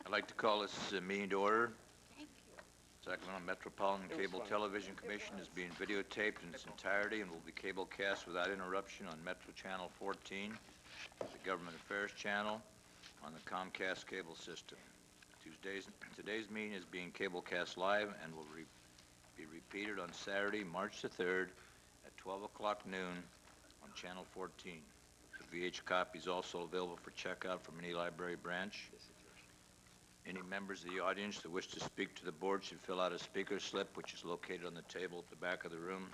I'd like to call this meeting to order. Sacramento Metropolitan Cable Television Commission is being videotaped in its entirety and will be cable cast without interruption on Metro Channel 14, the Government Affairs Channel, on the Comcast cable system. Today's meeting is being cable cast live and will be repeated on Saturday, March the 3rd at 12 o'clock noon on Channel 14. The VH copy is also available for checkout from any library branch. Any members of the audience that wish to speak to the board should fill out a speaker slip, which is located on the table at the back of the room,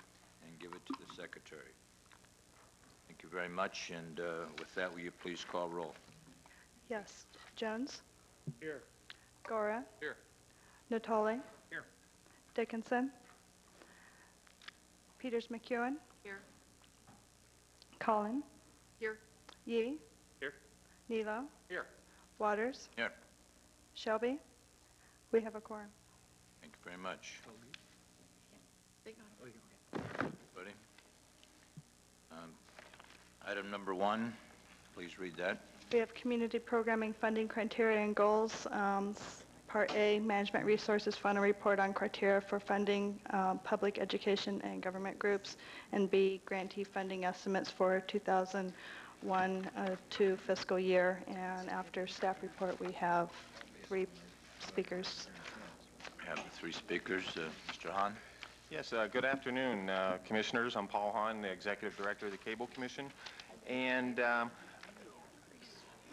and give it to the secretary. Thank you very much, and with that, will you please call roll? Yes. Jones? Here. Gora? Here. Natoli? Here. Dickinson? Peters McEwen? Here. Collin? Here. Yee? Here. Nilo? Here. Waters? Here. Shelby? We have a quorum. Thank you very much. Buddy? Item number 1, please read that. We have community programming funding criteria and goals. Part A, Management Resources Final Report on criteria for funding public education and government groups. And B, grantee funding estimates for 2001-2 fiscal year. And after staff report, we have 3 speakers. We have the 3 speakers. Mr. Hahn? Yes, good afternoon, Commissioners. I'm Paul Hahn, the Executive Director of the Cable Commission. And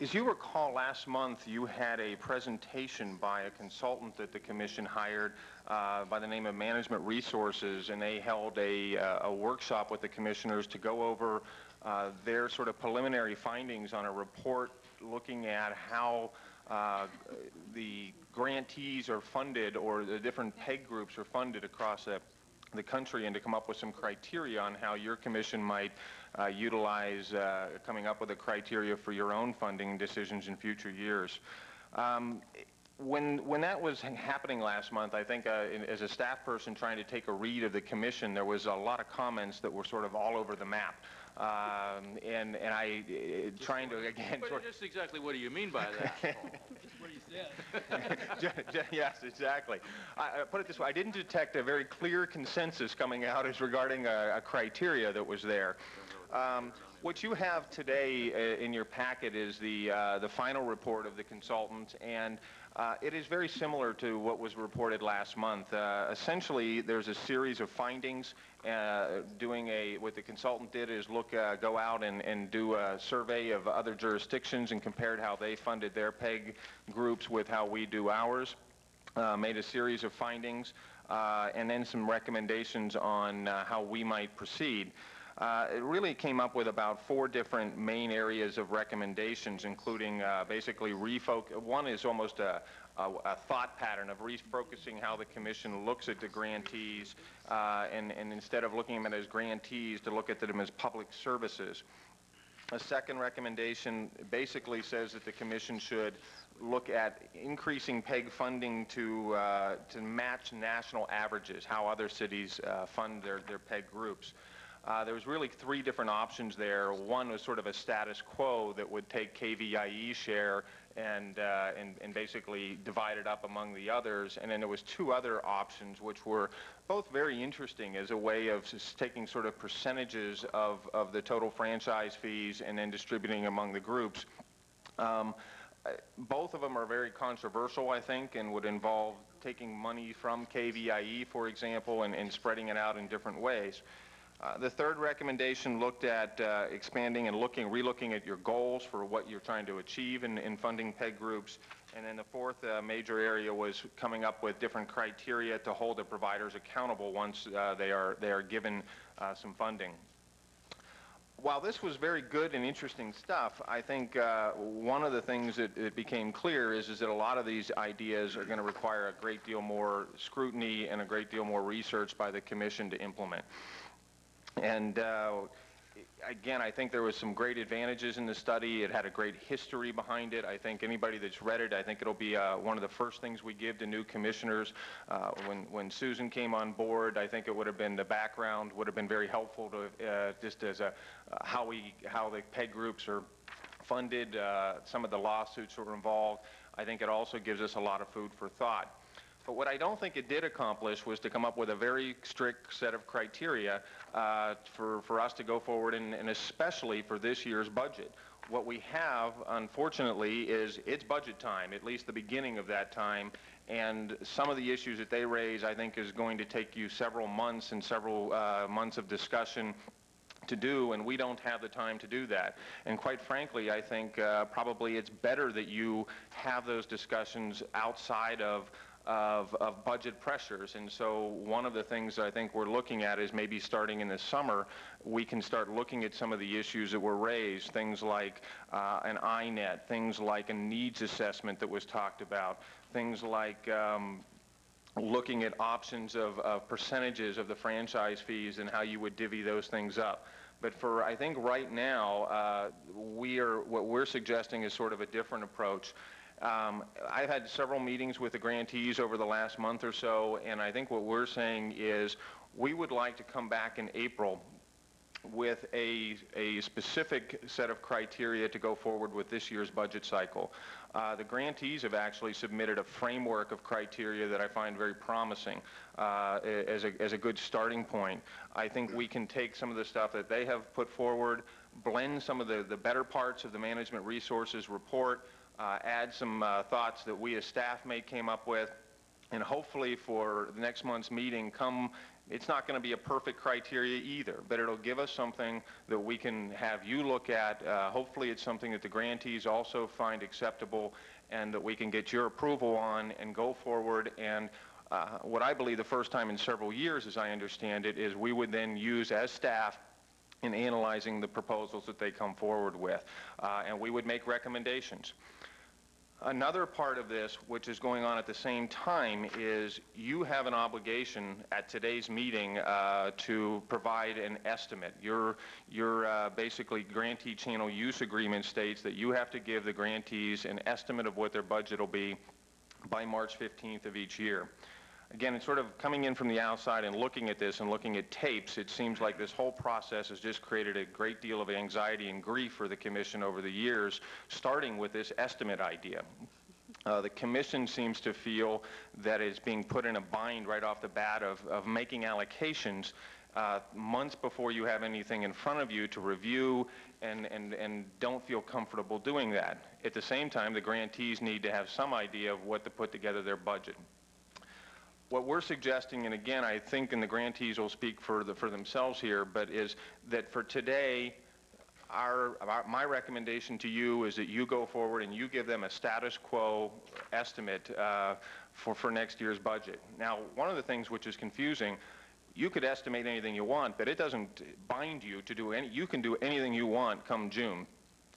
as you recall, last month you had a presentation by a consultant that the Commission hired by the name of Management Resources, and they held a workshop with the Commissioners to go over their sort of preliminary findings on a report looking at how the grantees are funded, or the different PEG groups are funded across the country, and to come up with some criteria on how your commission might utilize coming up with a criteria for your own funding decisions in future years. When that was happening last month, I think as a staff person trying to take a read of the commission, there was a lot of comments that were sort of all over the map. And I trying to, again... But just exactly what do you mean by that? Just what you said. Yes, exactly. I put it this way, I didn't detect a very clear consensus coming out as regarding a criteria that was there. What you have today in your packet is the final report of the consultant, and it is very similar to what was reported last month. Essentially, there's a series of findings. What the consultant did is go out and do a survey of other jurisdictions and compared how they funded their PEG groups with how we do ours. Made a series of findings and then some recommendations on how we might proceed. It really came up with about 4 different main areas of recommendations, including basically one is almost a thought pattern of refocusing how the commission looks at the grantees, and instead of looking at them as grantees, to look at them as public services. A second recommendation basically says that the commission should look at increasing PEG funding to match national averages, how other cities fund their PEG groups. There was really 3 different options there. One was sort of a status quo that would take KVIE share and basically divide it up among the others. And then there was 2 other options which were both very interesting as a way of just taking sort of percentages of the total franchise fees and then distributing among the groups. Both of them are very controversial, I think, and would involve taking money from KVIE, for example, and spreading it out in different ways. The third recommendation looked at expanding and relooking at your goals for what you're trying to achieve in funding PEG groups. And then the fourth major area was coming up with different criteria to hold the providers accountable once they are given some funding. While this was very good and interesting stuff, I think one of the things that became clear is that a lot of these ideas are going to require a great deal more scrutiny and a great deal more research by the Commission to implement. And again, I think there was some great advantages in the study. It had a great history behind it. I think anybody that's read it, I think it'll be one of the first things we give to new commissioners. When Susan came on board, I think it would have been, the background would have been very helpful to just as how the PEG groups are funded some of the lawsuits that were involved. I think it also gives us a lot of food for thought. But what I don't think it did accomplish was to come up with a very strict set of criteria for us to go forward, and especially for this year's budget. What we have, unfortunately, is it's budget time, at least the beginning of that time, and some of the issues that they raise, I think, is going to take you several months and several months of discussion to do, and we don't have the time to do that. And quite frankly, I think probably it's better that you have those discussions outside of budget pressures. And so one of the things I think we're looking at is maybe starting in the summer, we can start looking at some of the issues that were raised, things like an INET, things like a needs assessment that was talked about, things like looking at options of percentages of the franchise fees and how you would divvy those things up. But for, I think right now, what we're suggesting is sort of a different approach. I've had several meetings with the grantees over the last month or so, and I think what we're saying is we would like to come back in April with a specific set of criteria to go forward with this year's budget cycle. The grantees have actually submitted a framework of criteria that I find very promising as a good starting point. I think we can take some of the stuff that they have put forward, blend some of the better parts of the management resources report, add some thoughts that we as staff may came up with, and hopefully for the next month's meeting it's not going to be a perfect criteria either, but it'll give us something that we can have you look at. Hopefully it's something that the grantees also find acceptable and that we can get your approval on and go forward. And what I believe the first time in several years, as I understand it, is we would then use as staff in analyzing the proposals that they come forward with, and we would make recommendations. Another part of this, which is going on at the same time, is you have an obligation at today's meeting to provide an estimate. Your basically grantee channel use agreement states that you have to give the grantees an estimate of what their budget will be by March 15th of each year. Again, it's sort of coming in from the outside and looking at this and looking at tapes, it seems like this whole process has just created a great deal of anxiety and grief for the Commission over the years, starting with this estimate idea. The Commission seems to feel that it's being put in a bind right off the bat of making allocations months before you have anything in front of you to review, and don't feel comfortable doing that. At the same time, the grantees need to have some idea of what to put together their budget. What we're suggesting, and again, I think, and the grantees will speak for themselves here, but is that for today, my recommendation to you is that you go forward and you give them a status quo estimate for next year's budget. Now, one of the things which is confusing, you could estimate anything you want, but it doesn't bind you to do you can do anything you want come June.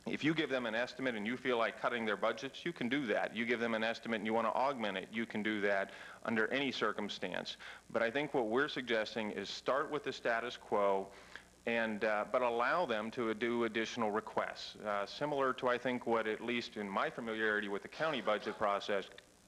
If you give them an estimate and you feel like cutting their budgets, you can do that. You give them an estimate and you want to augment it, you can do that under any circumstance. But I think what we're suggesting is start with the status quo, and but allow them to do additional requests. Similar to, I think, what, at least in my familiarity with the county budget process,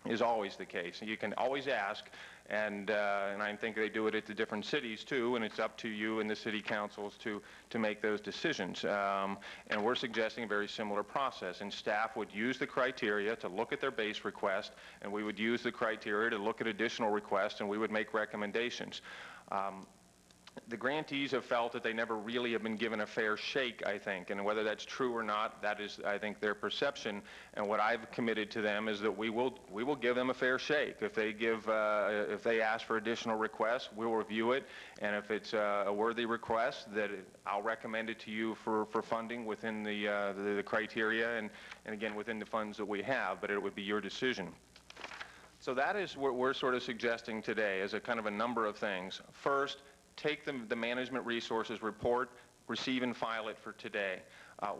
is always the case. You can always ask, and I think they do it at the different cities too, and it's up to you and the city councils to make those decisions. And we're suggesting a very similar process, and staff would use the criteria to look at their base request, and we would use the criteria to look at additional requests, and we would make recommendations. The grantees have felt that they never really have been given a fair shake, I think, and whether that's true or not, that is, I think, their perception. And what I've committed to them is that we will give them a fair shake. If they ask for additional requests, we'll review it, and if it's a worthy request, that I'll recommend it to you for funding within the criteria and again within the funds that we have. But it would be your decision. So that is what we're sort of suggesting today, as a kind of a number of things. First, take the management resources report, receive and file it for today.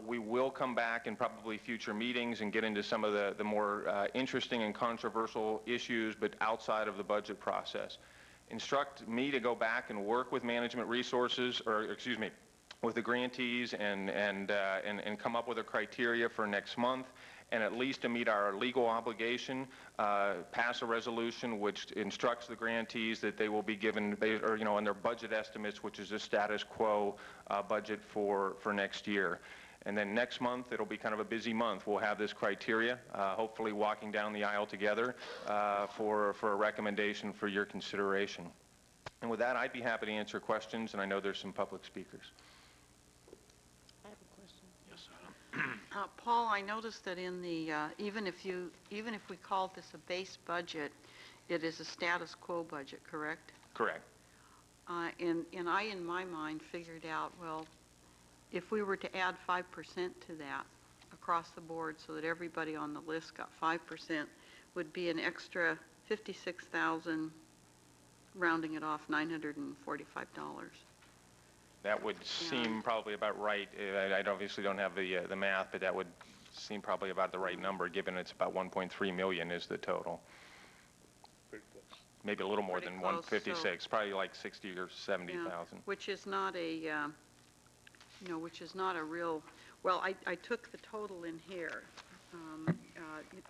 We will come back in probably future meetings and get into some of the more interesting and controversial issues, but outside of the budget process. Instruct me to go back and work with management resources, or excuse me, with the grantees and come up with a criteria for next month, and at least to meet our legal obligation, pass a resolution which instructs the grantees that they will be given, on their budget estimates, which is a status quo budget for next year. And then next month, it'll be kind of a busy month. We'll have this criteria, hopefully walking down the aisle together for a recommendation for your consideration. And with that, I'd be happy to answer questions, and I know there's some public speakers. I have a question. Yes, Paul, I noticed that in the, even if we called this a base budget, it is a status quo budget, correct? Correct. And I, in my mind, figured out, well, if we were to add 5% to that across the board so that everybody on the list got 5%, would be an extra $56,000, rounding it off, $945. That would seem probably about right. I obviously don't have the math, but that would seem probably about the right number, given it's about 1.3 million is the total. Maybe a little more Pretty than close, 156, so probably like 60 or 70,000. Which is not a, which is not a real, well, I took the total in here.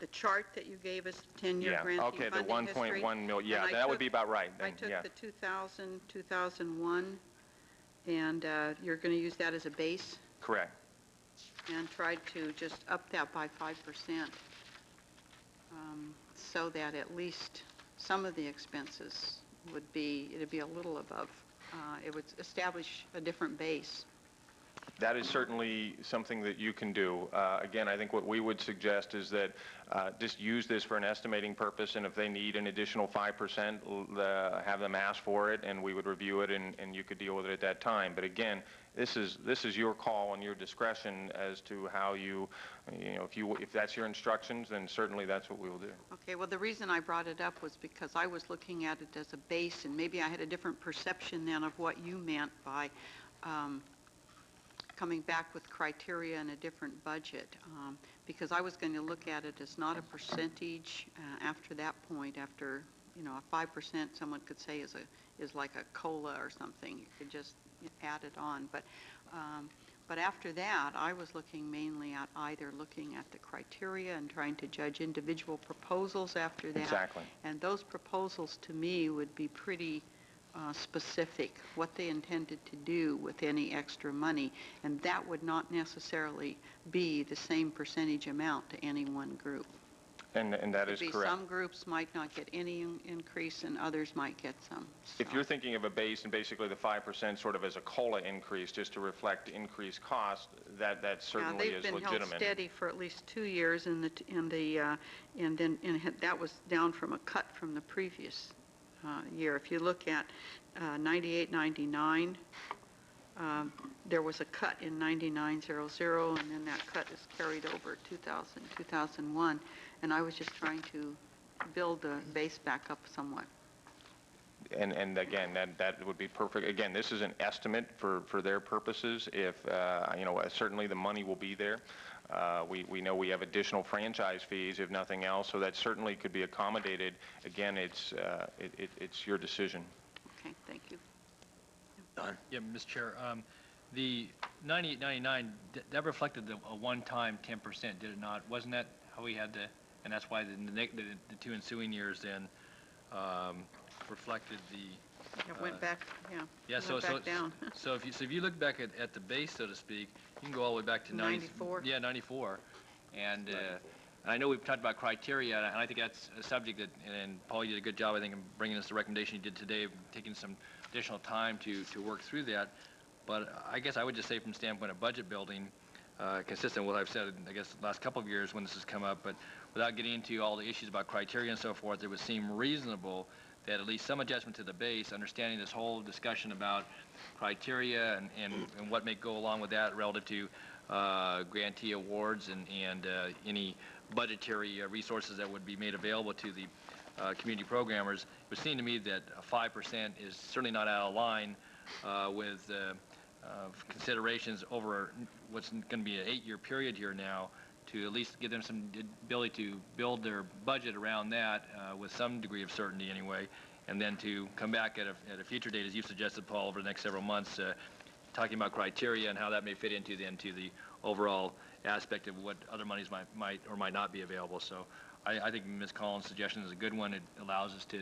The chart that you gave us, 10-year Yeah, grantee okay, the funding history. 1.1 million, yeah, and that would be about right. I Then, took yeah. the 2000, 2001, and you're going to use that as a base Correct. and tried to just up that by 5%, so that at least some of the expenses would be, it'd be a little above. It would establish a different base. That is certainly something that you can do. Again, I think what we would suggest is that just use this for an estimating purpose, and if they need an additional 5%, have them ask for it, and we would review it, and you could deal with it at that time. But again, this is your call and your discretion as to how you know, if that's your instructions, then certainly that's what we will do. Okay, well, the reason I brought it up was because I was looking at it as a base, and maybe I had a different perception then of what you meant by coming back with criteria and a different budget, because I was going to look at it as not a percentage after that point. After, you know, a 5% someone could say is like a COLA or something. You could just add it on. But after that, I was looking mainly at either looking at the criteria and trying to judge individual proposals after that. Exactly. And those proposals to me would be pretty specific, what they intended to do with any extra money, and that would not necessarily be the same percentage amount to any one group. And that is correct. Some groups might not get any increase and others might get some. If you're thinking of a base and basically the 5% sort of as a COLA increase just to reflect increased cost, that certainly is legitimate. They've been held steady for at least 2 years, and that was down from a cut from the previous year. If you look at 98, 99, there was a cut in 9900, and then that cut is carried over 2000, 2001, and I was just trying to build the base back up somewhat. And again, that would be perfect. Again, this is an estimate for their purposes. If you know, certainly the money will be there. We know we have additional franchise fees, if nothing else, so that certainly could be accommodated. Again, it's your decision. Okay, thank you. Don? Yeah, Mr. Chair, the 98.99, that reflected a one-time 10%, did it not? Wasn't that how we had the, and that's why the two ensuing years then reflected the... It went back, Yeah, it went back down. so if you look back at the base, so to speak, you can go all the way back to 94. Yeah, 94. And I know we've talked about criteria, and I think that's a subject that, and Paul, you did a good job, I think, in bringing us the recommendation you did today, of taking some additional time to work through that. But I guess I would just say from the standpoint of budget building, consistent with what I've said, I guess, the last couple of years when this has come up, but without getting into all the issues about criteria and so forth, it would seem reasonable that at least some adjustment to the base, understanding this whole discussion about criteria and what may go along with that relative to grantee awards and any budgetary resources that would be made available to the community programmers. It would seem to me that 5% is certainly not out of line with considerations over what's going to be an 8-year period here now, to at least give them some ability to build their budget around that with some degree of certainty anyway, and then to come back at a future date, as you suggested, Paul, over the next several months, talking about criteria and how that may fit into the overall aspect of what other monies might or might not be available. So I think Ms. Collins' suggestion is a good one. It allows us to,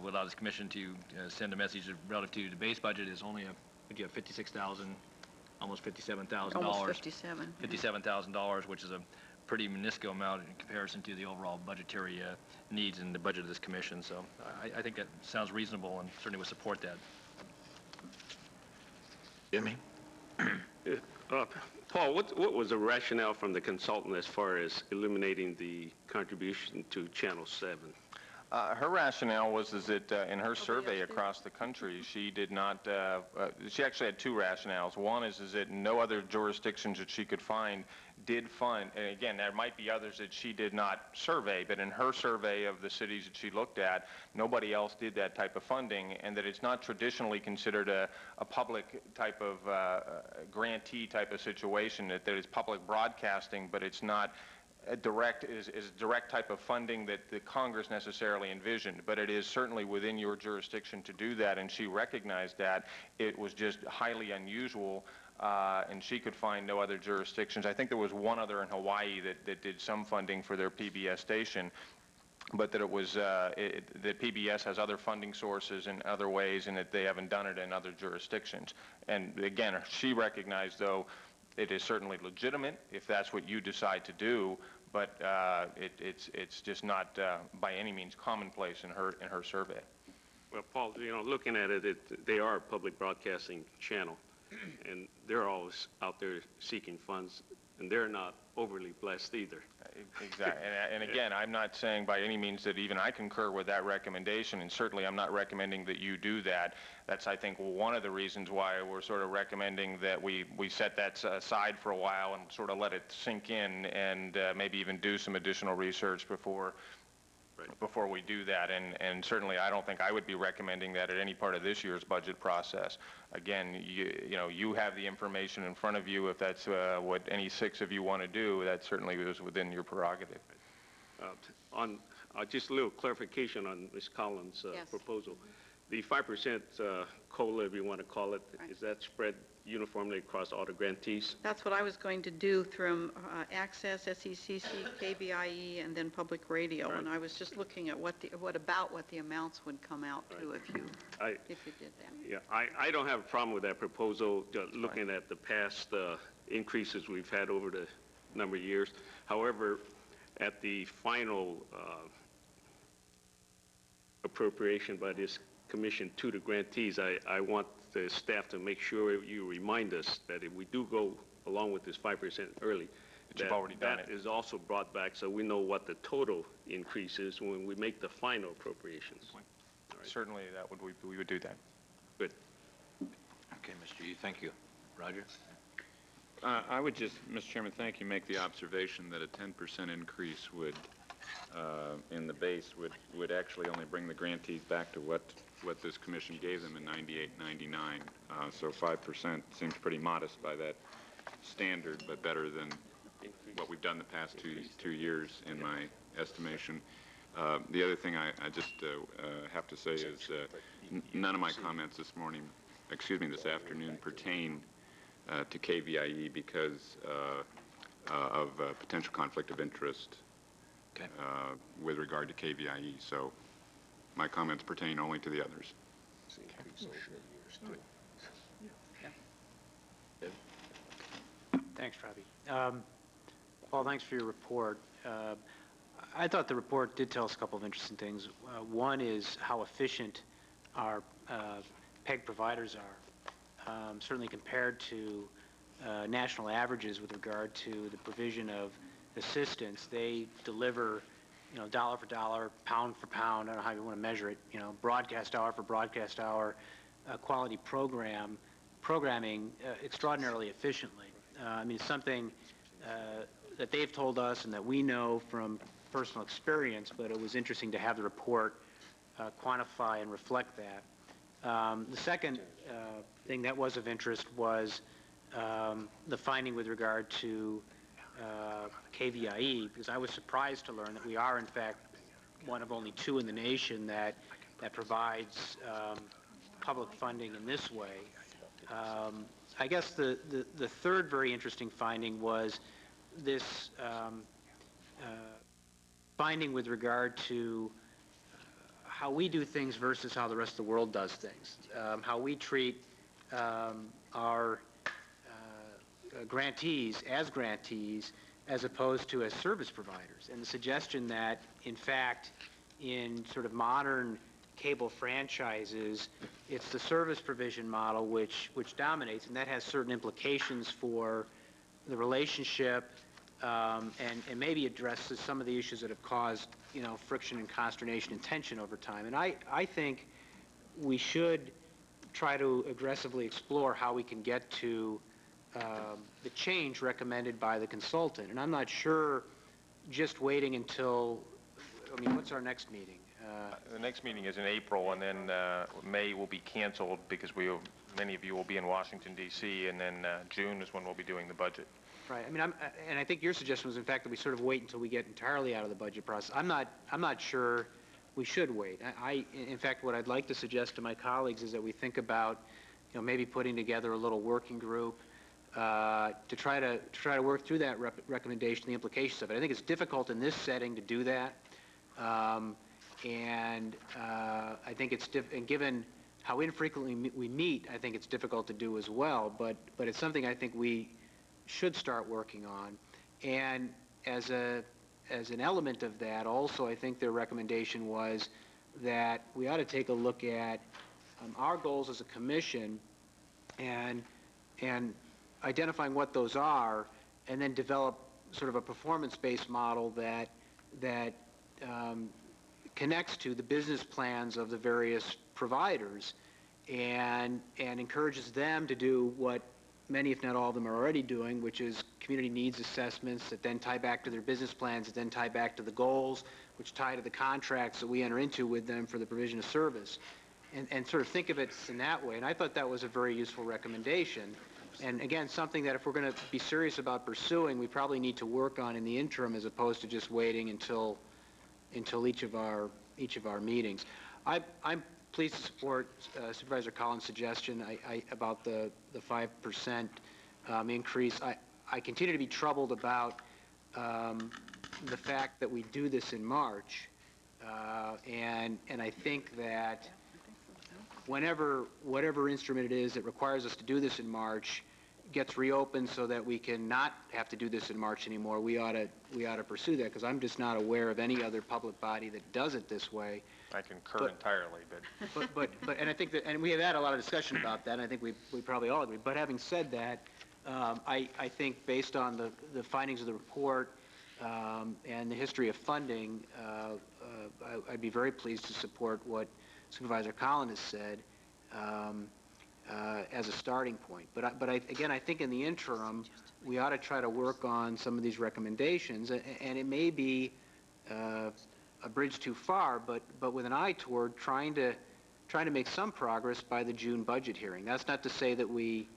would allow this commission to send a message relative to the base budget is only would you have 56,000 almost $57,000. Almost 57. yeah. $57,000, which is a pretty minuscule amount in comparison to the overall budgetary needs in the budget of this commission. So I think that sounds reasonable and certainly would support that. Jimmy? Paul, what was the rationale from the consultant as far as eliminating the contribution to Channel 7? Her rationale was that in her survey else did? across the country, she did not, she actually had two rationales. One is that no other jurisdictions that she could find did fund, and again, there might be others that she did not survey, but in her survey of the cities that she looked at, nobody else did that type of funding, and that it's not traditionally considered a public type of grantee type of situation, that it's public broadcasting, but it's not a direct type of funding that the Congress necessarily envisioned, but it is certainly within your jurisdiction to do that, and she recognized that. It was just highly unusual, and she could find no other jurisdictions. I think there was one other in Hawaii that did some funding for their PBS station, but that it was that PBS has other funding sources in other ways, and that they haven't done it in other jurisdictions. And again, she recognized, though, it is certainly legitimate if that's what you decide to do, but it's just not by any means commonplace in her survey. Well, Paul, looking at it, they are a public broadcasting channel, and they're always out there seeking funds, and they're not overly blessed either. Exactly. And again, I'm not saying by any means that even I concur with that recommendation, and certainly I'm not recommending that you do that. That's, I think, one of the reasons why we're sort of recommending that we set that aside for a while and sort of let it sink in, and maybe even do some additional research before we do that. And certainly I don't think I would be recommending that at any part of this year's budget process. Again, you have the information in front of you. If that's what any six of you want to do, that certainly is within your prerogative. Just a little clarification on Ms. Collins' Yes. proposal. The 5% COLA, if you want to call it, Right. is that spread uniformly across all the grantees? That's what I was going to do through Access, SECC, KBIE, and then Public Radio. Right. And I was just looking at what the amounts would come out to if you did that. Yeah, I don't have a problem with that proposal, looking at the past increases we've had over the number of years. However, at the final appropriation by this commission to the grantees, I want the staff to make sure you remind us that if we do go along with this 5% early, You've already done that it. is also brought back so we know what the total increase is when we make the final appropriations. Certainly we would do that. Good. Okay, Mr. Yu, thank you. Roger? I would just, Mr. Chairman, thank you, make the observation that a 10% increase would, in the base, would actually only bring the grantees back to what this commission gave them in 98, 99. So 5% seems pretty modest by that standard, but better than what we've done the past two years, in my estimation. The other thing I just have to say is none of my comments this afternoon pertain to KVIE because of potential conflict of interest with regard to KVIE. So my comments pertain only to the others. Thanks, Robbie. Paul, thanks for your report. I thought the report did tell us a couple of interesting things. One is how efficient our PEG providers are, certainly compared to national averages with regard to the provision of assistance. They deliver, dollar for dollar, pound for pound, I don't know how you want to measure it, broadcast hour for broadcast hour, quality programming extraordinarily efficiently. I mean, it's something that they've told us and that we know from personal experience, but it was interesting to have the report quantify and reflect that. The second thing that was of interest was the finding with regard to KVIE, because I was surprised to learn that we are, in fact, one of only two in the nation that provides public funding in this way. I guess the third very interesting finding was this finding with regard to how we do things versus how the rest of the world does things, how we treat our grantees as opposed to as service providers. And the suggestion that, in fact, in sort of modern cable franchises, it's the service provision model which dominates, and that has certain implications for the relationship, and maybe addresses some of the issues that have caused, friction and consternation and tension over time. And I think we should try to aggressively explore how we can get to the change recommended by the consultant. And I'm not sure just waiting until, what's our next meeting? The next meeting is in April, and then May will be canceled because many of you will be in Washington, D.C., and then June is when we'll be doing the budget. Right. And I think your suggestion was, in fact, that we sort of wait until we get entirely out of the budget process. I'm not sure we should wait. In fact, what I'd like to suggest to my colleagues is that we think about, maybe putting together a little working group to try to work through that recommendation, the implications of it. I think it's difficult in this setting to do that, and I think and given how infrequently we meet, I think it's difficult to do as well. But it's something I think we should start working on. And as an element of that, also, I think their recommendation was that we ought to take a look at our goals as a commission and identifying what those are, and then develop sort of a performance-based model that connects to the business plans of the various providers and encourages them to do what many, if not all of them, are already doing, which is community needs assessments that then tie back to their business plans, that then tie back to the goals, which tie to the contracts that we enter into with them for the provision of service, and sort of think of it in that way. And I thought that was a very useful recommendation. And again, something that if we're going to be serious about pursuing, we probably need to work on in the interim, as opposed to just waiting until each of our meetings. I'm pleased to support Supervisor Collins' suggestion about the 5% increase. I continue to be troubled about the fact that we do this in March, and I think that whatever instrument it is that requires us to do this in March gets reopened so that we can not have to do this in March anymore, we ought to pursue that, because I'm just not aware of any other public body that does it this way. I concur entirely, but and I think that, and we have had a lot of discussion about that, and I think we probably all agree. But having said that, I think based on the findings of the report and the history of funding, I'd be very pleased to support what Supervisor Collins has said as a starting point. But again, I think in the interim, we ought to try to work on some of these recommendations, and it may be a bridge too far, but with an eye toward trying to make some progress by the June budget hearing. That's not to say that we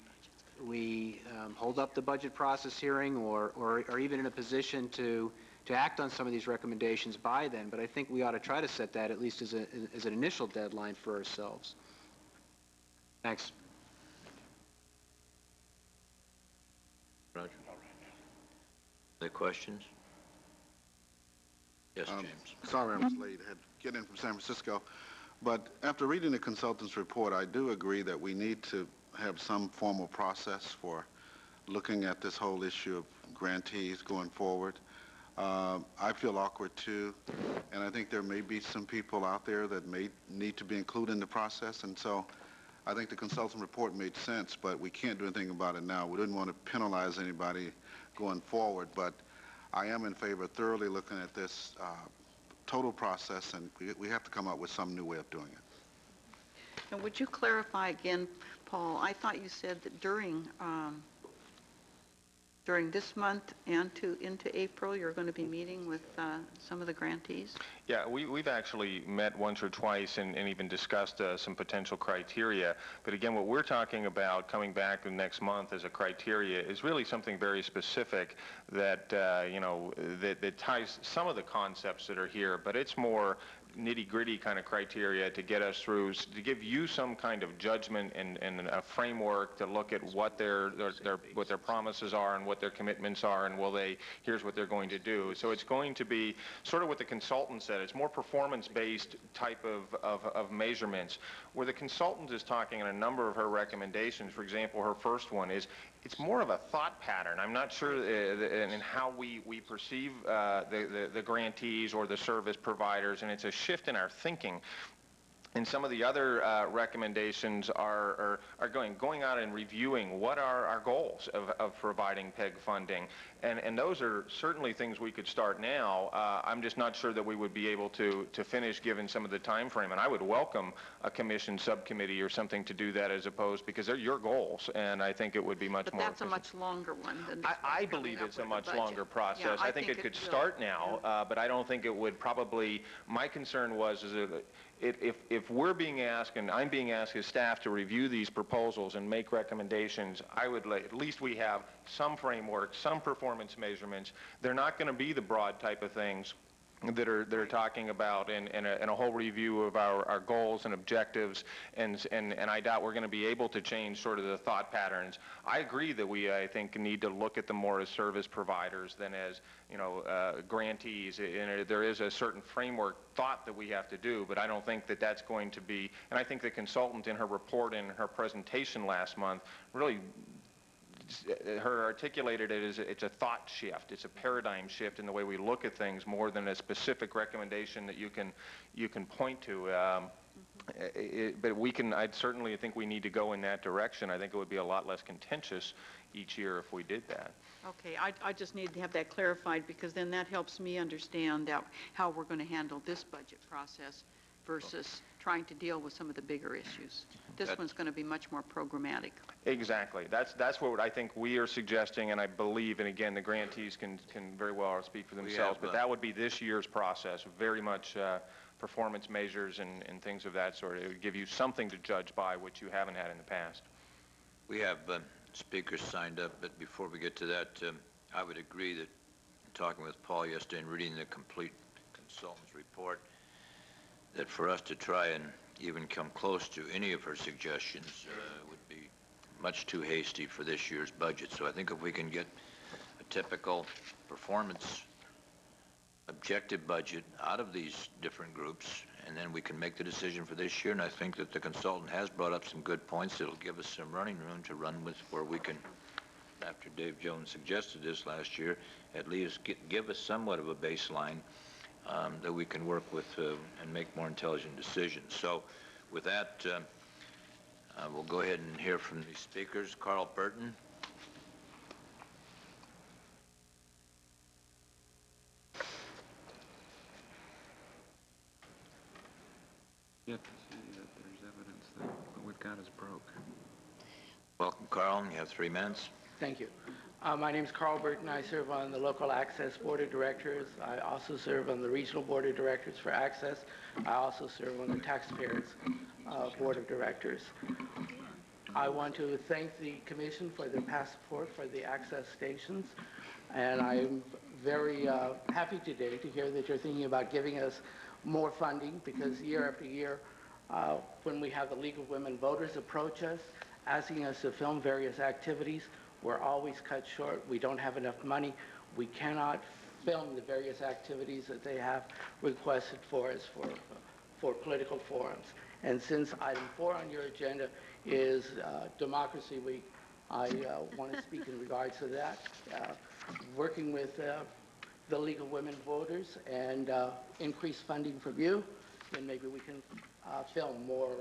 hold up the budget process hearing or even in a position to act on some of these recommendations by then, but I think we ought to try to set that at least as an initial deadline for ourselves. Thanks. Roger. Other questions? Yes, James. Sorry I was late. I had to get in from San Francisco. But after reading the consultant's report, I do agree that we need to have some formal process for looking at this whole issue of grantees going forward. I feel awkward too, and I think there may be some people out there that may need to be included in the process, and so I think the consultant report made sense, but we can't do anything about it now. We didn't want to penalize anybody going forward, but I am in favor of thoroughly looking at this total process, and we have to come up with some new way of doing it. And would you clarify again, Paul? I thought you said that during this month and into April, you're going to be meeting with some of the grantees? Yeah, we've actually met once or twice and even discussed some potential criteria. But again, what we're talking about coming back the next month as a criteria is really something very specific that, that ties some of the concepts that are here, but it's more nitty-gritty kind of criteria to get us through, to give you some kind of judgment and a framework to look at what their promises are and what their commitments are, and here's what they're going to do. So it's going to be sort of what the consultant said. It's more performance-based type of measurements, where the consultant is talking in a number of her recommendations. For example, her first one is it's more of a thought pattern. I'm not sure in how we perceive the grantees or the service providers, and it's a shift in our thinking. And some of the other recommendations are going out and reviewing what are our goals of providing PEG funding. And those are certainly things we could start now. I'm just not sure that we would be able to finish given some of the time frame. And I would welcome a commission subcommittee or something to do that as opposed, because they're your goals. And I think it would be much more But that's a efficient. much longer one than this I one coming believe up it's a with much budget. longer process. Yeah, I think it could will. start now, but I don't think it would probably, my concern was is that if we're being asked, and I'm being asked as staff to review these proposals and make recommendations, I would at least we have some framework, some performance measurements. They're not going to be the broad type of things that are talking about in a whole review of our goals and objectives, and I doubt we're going to be able to change sort of the thought patterns. I agree that we, I think, need to look at them more as service providers than as, you know, grantees. And there is a certain framework thought that we have to do, but I don't think that that's going to be, and I think the consultant in her report and her presentation last month really her articulated it as it's a thought shift, it's a paradigm shift in the way we look at things more than a specific recommendation that you can point to. But we can, I'd certainly think we need to go in that direction. I think it would be a lot less contentious each year if we did that. Okay, I just need to have that clarified, because then that helps me understand that how we're going to handle this budget process versus trying to deal with some of the bigger issues. This one's going to be much more programmatic. Exactly. That's what I think we are suggesting, and I believe, and again, the grantees can very well speak for themselves, but that would be this year's process, very much performance measures and things of that sort. It would give you something to judge by, which you haven't had in the past. We have speakers signed up, but before we get to that, I would agree that talking with Paul yesterday and reading the complete consultant's report, that for us to try and even come close to any of her suggestions would be much too hasty for this year's budget. So I think if we can get a typical performance objective budget out of these different groups, and then we can make the decision for this year. And I think that the consultant has brought up some good points that'll give us some running room to run with, where we can, after Dave Jones suggested this last year, at least give us somewhat of a baseline that we can work with and make more intelligent decisions. So with that, we'll go ahead and hear from the speakers. Carl Burton. Yet to see that there's evidence that what we've got is broke. Welcome, Carl. You have 3 minutes. Thank you. My name is Carl Burton. I serve on the Local Access Board of Directors. I also serve on the Regional Board of Directors for Access. I also serve on the Taxpayers Board of Directors. I want to thank the Commission for their past support for the access stations, and I'm very happy today to hear that you're thinking about giving us more funding, because year after year, when we have the League of Women Voters approach us, asking us to film various activities, we're always cut short. We don't have enough money. We cannot film the various activities that they have requested for us for political forums. And since item 4 on your agenda is Democracy Week, I want to speak in regards to that. Working with the League of Women Voters and increased funding from you, then maybe we can film more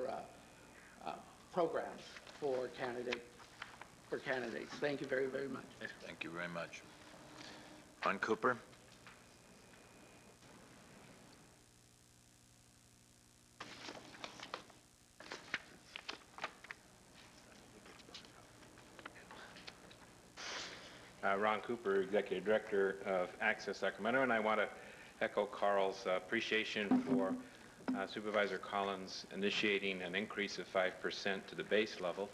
programs for candidates. Thank you very, very much. Thank you very much. Ron Cooper. Ron Cooper, Executive Director of Access Sacramento, and I want to echo Carl's appreciation for Supervisor Collins initiating an increase of 5% to the base level.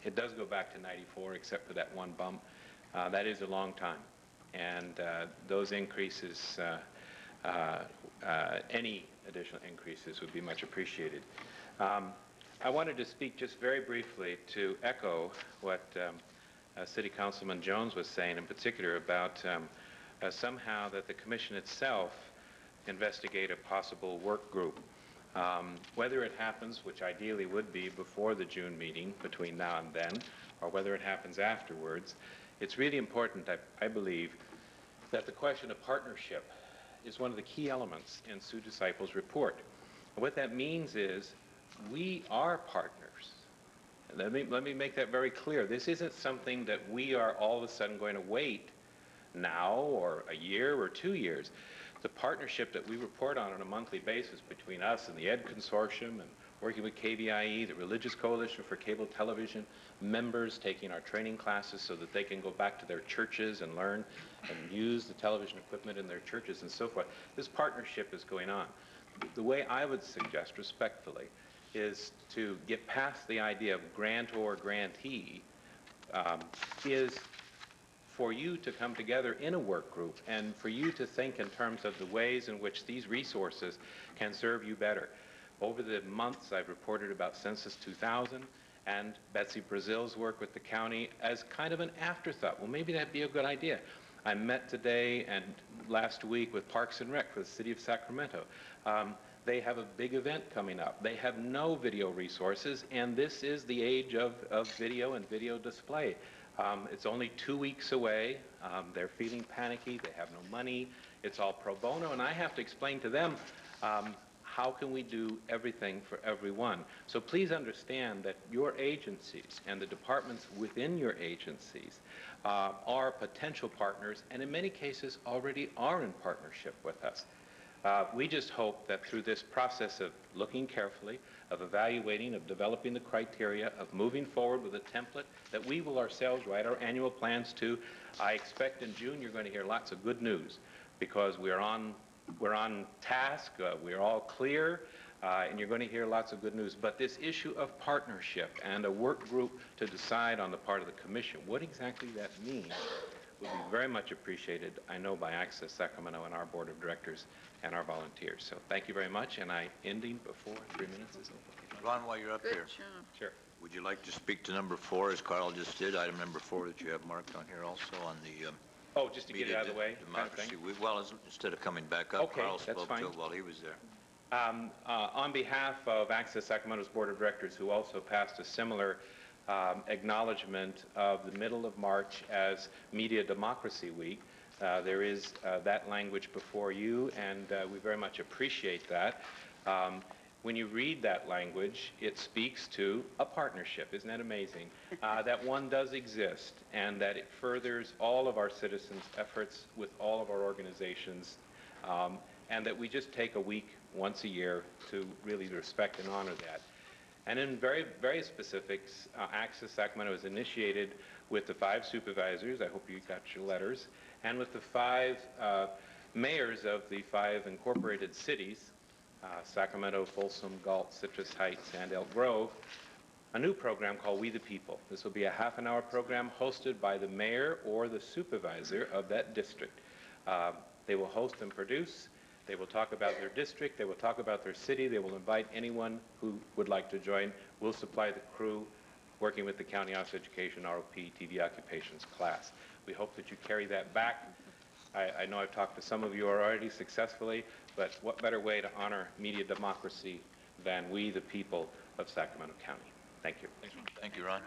It does go back to '94, except for that one bump. That is a long time, and those increases, any additional increases would be much appreciated. I wanted to speak just very briefly to echo what City Councilman Jones was saying, in particular about somehow that the Commission itself investigate a possible work group. Whether it happens, which ideally would be before the June meeting between now and then, or whether it happens afterwards, it's really important, I believe, that the question of partnership is one of the key elements in Sue Disciple's report. And what that means is we are partners. And let me make that very clear. This isn't something that we are all of a sudden going to wait now or a year or 2 years. The partnership that we report on a monthly basis between us and the ED Consortium and working with KVIE, the Religious Coalition for Cable Television, members taking our training classes so that they can go back to their churches and learn and use the television equipment in their churches and so forth. This partnership is going on. The way I would suggest, respectfully, is to get past the idea of grantor, grantee, is for you to come together in a work group and for you to think in terms of the ways in which these resources can serve you better. Over the months, I've reported about Census 2000 and Betsy Brazil's work with the county as kind of an afterthought. Well, maybe that'd be a good idea. I met today and last week with Parks and Rec for the city of Sacramento. They have a big event coming up. They have no video resources, and this is the age of video and video display. It's only 2 weeks away. They're feeling panicky. They have no money. It's all pro bono, and I have to explain to them how can we do everything for everyone. So please understand that your agencies and the departments within your agencies are potential partners, and in many cases already are in partnership with us. We just hope that through this process of looking carefully, of evaluating, of developing the criteria, of moving forward with a template that we will ourselves write our annual plans to, I expect in June you're going to hear lots of good news because we're on task, we're all clear, and you're going to hear lots of good news. But this issue of partnership and a work group to decide on the part of the commission what exactly that means would be very much appreciated, I know, by Access Sacramento and our board of directors and our volunteers. So thank you very much, and I'm ending before 3 minutes is over. Ron, while you're up Good here, job. Sure. would you like to speak to number 4, as Carl just did, item number 4 that you have marked on here also on the Oh, just to get it out of the way, kind of democracy? thing? Well, instead of coming back up, Okay, Carl that's spoke fine. to it while he was there. On behalf of Access Sacramento's Board of Directors, who also passed a similar acknowledgement of the middle of March as Media Democracy Week, there is that language before you, and we very much appreciate that. When you read that language, it speaks to a partnership. Isn't that amazing? That one does exist, and that it furthers all of our citizens' efforts with all of our organizations, and that we just take a week once a year to really respect and honor that. And in very specifics, Access Sacramento is initiated with the 5 supervisors, I hope you got your letters, and with the 5 mayors of the 5 incorporated cities, Sacramento, Folsom, Galt, Citrus Heights, and Elk Grove, a new program called We the People. This will be a half-an-hour program hosted by the mayor or the supervisor of that district. They will host and produce. They will talk about their district. They will talk about their city. They will invite anyone who would like to join. We'll supply the crew, working with the County Office of Education, ROP, TV Occupations class. We hope that you carry that back. I know I've talked to some of you already successfully, but what better way to honor media democracy than we, the people of Sacramento County. Thank you. Thank you, Ron.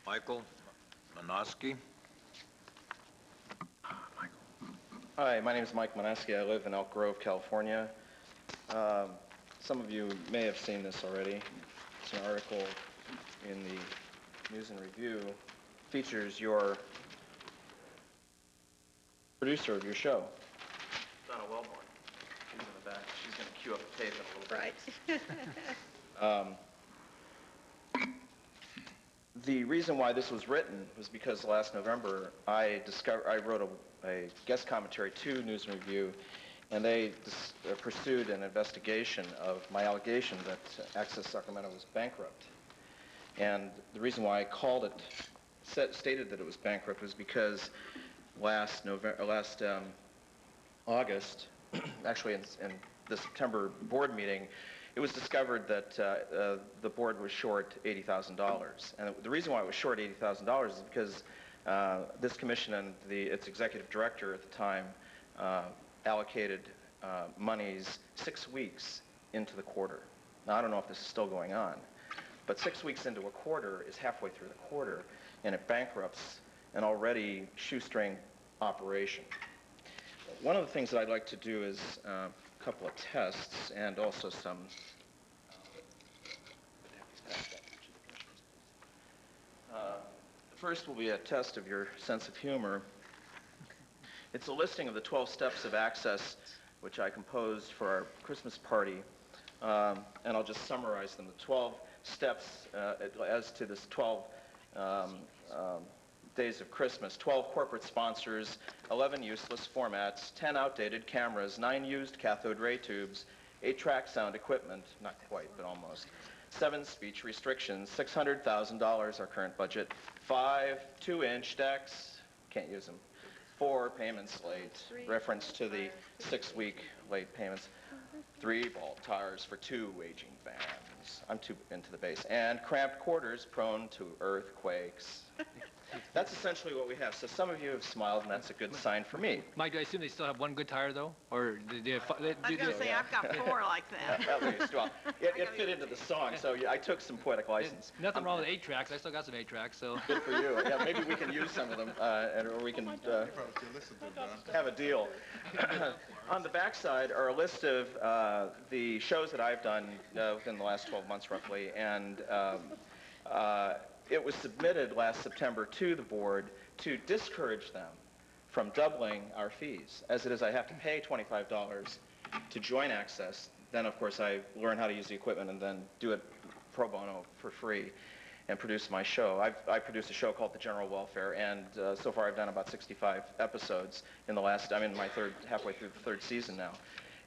Michael Manoski. Hi, my name is Mike Moneski. I live in Elk Grove, California. Some of you may have seen this already. It's an article in the News and Review. Features your producer of your show, Donna Wellborn. She's in the back. She's going to cue up the tape in a little bit. Right. The reason why this was written was because last November I wrote a guest commentary to News and Review, and they pursued an investigation of my allegation that Access Sacramento was bankrupt. And the reason why I called it, stated that it was bankrupt, was because last August, actually in the September board meeting, it was discovered that the board was short $80,000. And the reason why it was short $80,000 is because this commission and its executive director at the time allocated monies 6 weeks into the quarter. Now, I don't know if this is still going on, But 6 weeks into a quarter is halfway through the quarter, and it bankrupts an already shoestring operation. One of the things that I'd like to do is a couple of tests and also some the first will be a test of your sense of humor. It's a listing of the 12 steps of access which I composed for our Christmas party, and I'll just summarize them. The 12 steps as to this 12 days of Christmas: 12 corporate sponsors, 11 useless formats, 10 outdated cameras, 9 used cathode ray tubes, 8-track sound equipment, not quite, but almost, 7 speech restrictions, $600,000 our current budget, 5 2-inch decks, can't use them, 4 payments late, reference to the 6-week late payments, 3 bald tires for 2 aging vans, I'm too into the base, and cramped quarters prone to earthquakes. That's essentially what we have. So some of you have smiled, and that's a good sign for me. Mike, do I assume they still have one good tire, though? Or do they have... I was going to say, I've got 4 like that. At least. Well, it fit into the song, so I took some poetic license. Nothing wrong with 8 tracks. I still got some 8 tracks, so... Good for you. Yeah, maybe we can use some of them, or we can have a deal. On the backside are a list of the shows that I've done within the last 12 months, roughly, and it was submitted last September to the board to discourage them from doubling our fees. As it is, I have to pay $25 to join Access. Then, of course, I learn how to use the equipment and then do it pro bono for free and produce my show. I produced a show called The General Welfare, and so far I've done about 65 episodes in the last, I'm in my halfway through the 3rd season now.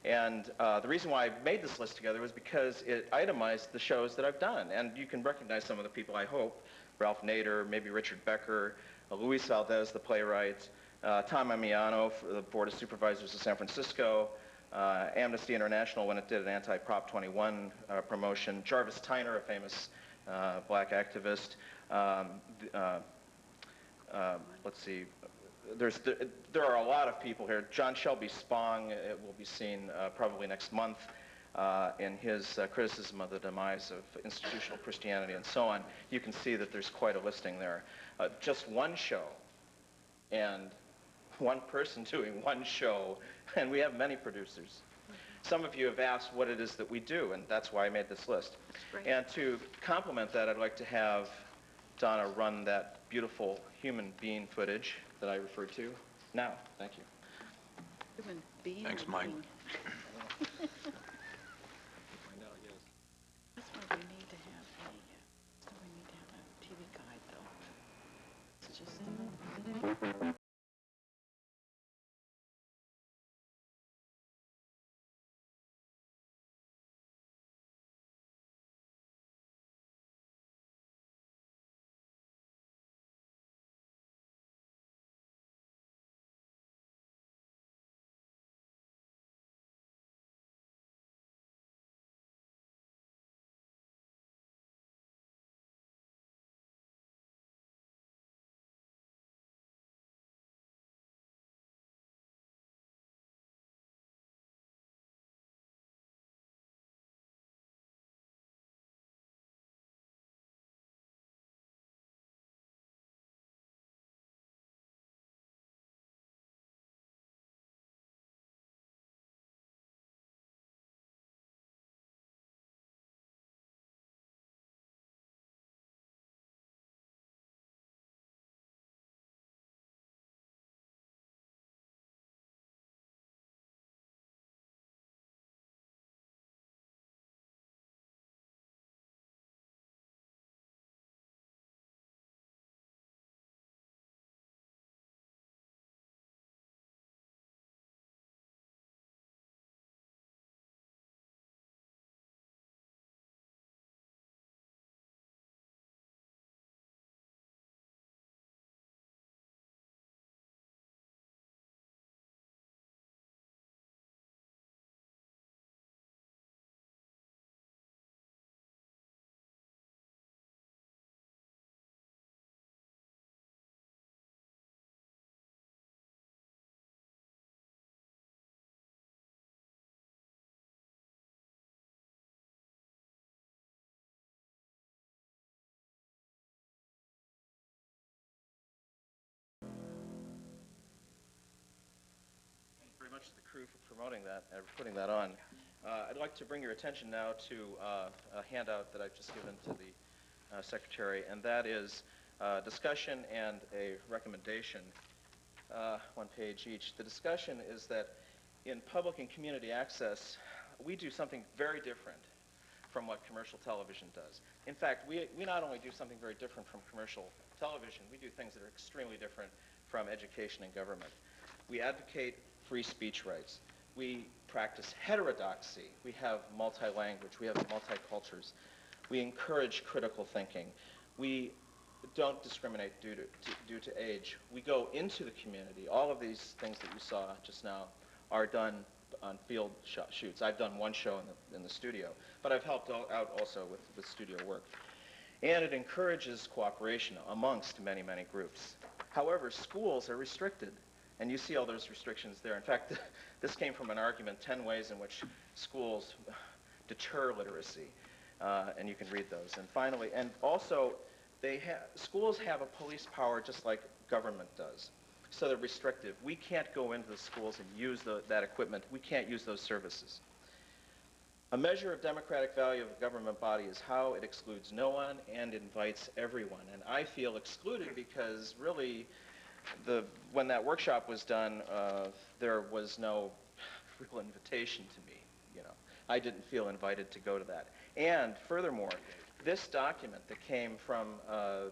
And the reason why I made this list together was because it itemized the shows that I've done. And you can recognize some of the people, I hope. Ralph Nader, maybe Richard Becker, Luis Valdez, the playwright, Tom Amiano for the Board of Supervisors of San Francisco, Amnesty International when it did an anti-Prop 21 promotion, Jarvis Tyner, a famous black activist. Let's see. There are a lot of people here. John Shelby Spong will be seen probably next month in his criticism of the demise of institutional Christianity and so on. You can see that there's quite a listing there. Just one show and one person doing one show, and we have many producers. Some of you have asked what it is that we do, and that's why I made this list. And to complement that, I'd like to have Donna run that beautiful human being footage that I referred to now. Thank you. Human being. Thanks, Mike. That's why we need to have a TV guide, though. It's just... to the crew for promoting that and putting that on. I'd like to bring your attention now to a handout that I've just given to the Secretary, and that is discussion and a recommendation, one page each. The discussion is that in public and community access, we do something very different from what commercial television does. In fact, we not only do something very different from commercial television, we do things that are extremely different from education and government. We advocate free speech rights. We practice heterodoxy. We have multi-language. We have multi-cultures. We encourage critical thinking. We don't discriminate due to age. We go into the community. All of these things that you saw just now are done on field shoots. I've done one show in the studio, but I've helped out also with studio work. And it encourages cooperation amongst many, many groups. However, schools are restricted, and you see all those restrictions there. In fact, this came from an argument, 10 ways in which schools deter literacy, and you can read those. And finally, and also, schools have a police power just like government does. So they're restrictive. We can't go into the schools and use that equipment. We can't use those services. A measure of democratic value of a government body is how it excludes no one and invites everyone. And I feel excluded because really, when that workshop was done, there was no real invitation to me. You know, I didn't feel invited to go to that. And furthermore, this document that came from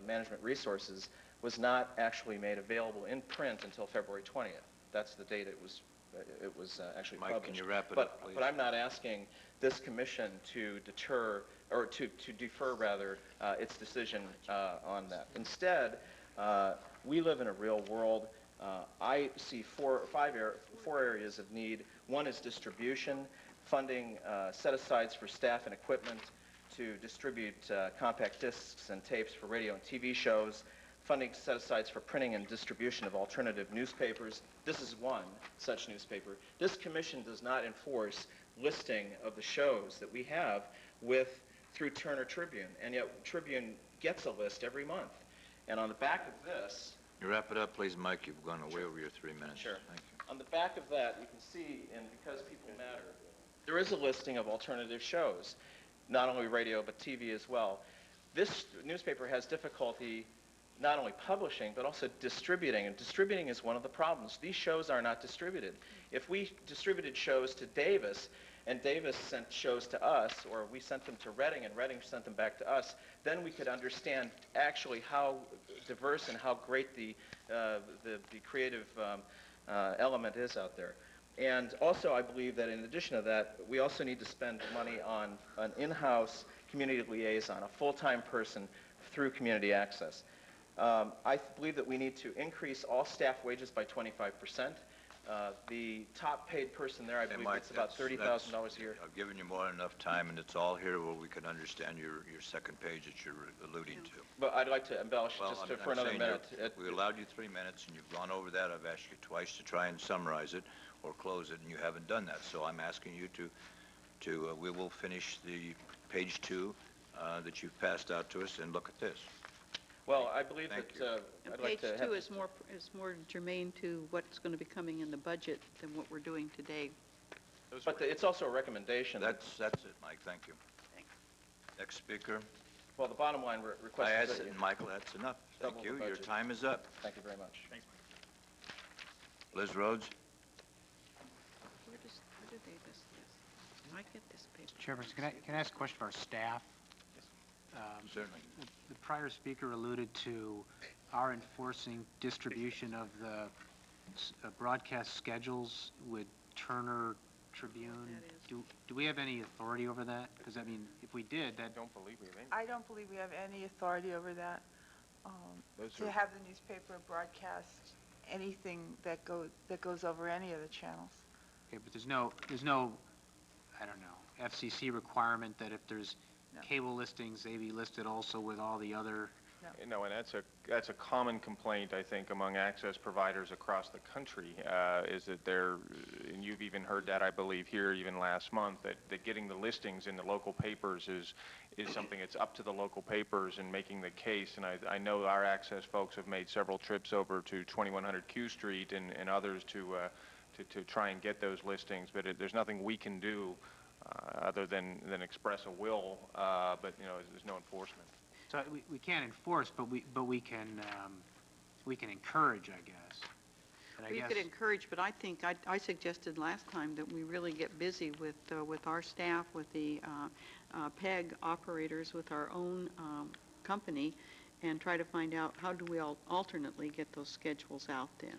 Management Resources was not actually made available in print until February 20th. That's the date it was actually Mike, published. can you wrap it up, please? But I'm not asking this commission to defer rather its decision on that. Instead, we live in a real world. I see four areas of need. One is distribution, funding set-asides for staff and equipment to distribute compact discs and tapes for radio and TV shows, funding set-asides for printing and distribution of alternative newspapers. This is one such newspaper. This commission does not enforce listing of the shows that we have through Turner Tribune, and yet Tribune gets a list every month. And on the back of this... You wrap it up, please, Mike. You've gone way over your 3 minutes. Sure. Thank you. On the back of that, you can see, and Because People Matter, there is a listing of alternative shows, not only radio, but TV as well. This newspaper has difficulty not only publishing, but also distributing. And distributing is one of the problems. These shows are not distributed. If we distributed shows to Davis, and Davis sent shows to us, or we sent them to Reading, and Reading sent them back to us, then we could understand actually how diverse and how great the creative element is out there. And also, I believe that in addition to that, we also need to spend money on an in-house community liaison, a full-time person through community access. I believe that we need to increase all staff wages by 25%. The top paid person there, I believe, gets about $30,000 a year. I've given you more than enough time, and it's all here where we can understand your second page that you're alluding to. But I'd like to embellish for another minute. We allowed you 3 minutes, and you've gone over that. I've asked you twice to try and summarize it or close it, and you haven't done that. So I'm asking you we will finish the page 2 that you've passed out to us, and look at this. Well, I believe Thank that I'd like Page to 2 is more germane to what's going to be coming in the budget than what we're doing today. But it's also a recommendation. That's it, Mike. Thank you. Thanks. Next speaker. Well, the bottom line request is that Michael, that's enough. Thank double you. the Your budget. time is up. Thank you very much. Thanks, Mike. Liz Rhodes. Where do they list this? I get this page. Chairman, can I ask a question of our staff? Certainly. The prior speaker alluded to our enforcing distribution of the broadcast schedules with Turner Tribune. Do we have any authority over that? Because, I mean, if we did, that... I don't believe we have any authority over that, to have the newspaper broadcast anything that goes over any of the channels. Okay, but there's no, I don't know, FCC requirement that if there's cable listings, they be listed also with all the other... No, and that's a common complaint, I think, among access providers across the country, is that and you've even heard that, I believe, here even last month, that getting the listings in the local papers is something that's up to the local papers and making the case. And I know our access folks have made several trips over to 2100 Q Street and others to to try and get those listings, but there's nothing we can do other than express a will, but there's no enforcement. So we can't enforce, but we can encourage, I guess. And I We guess could encourage, but I think, I suggested last time that we really get busy with our staff, with the PEG operators, with our own company, and try to find out how do we alternately get those schedules out then.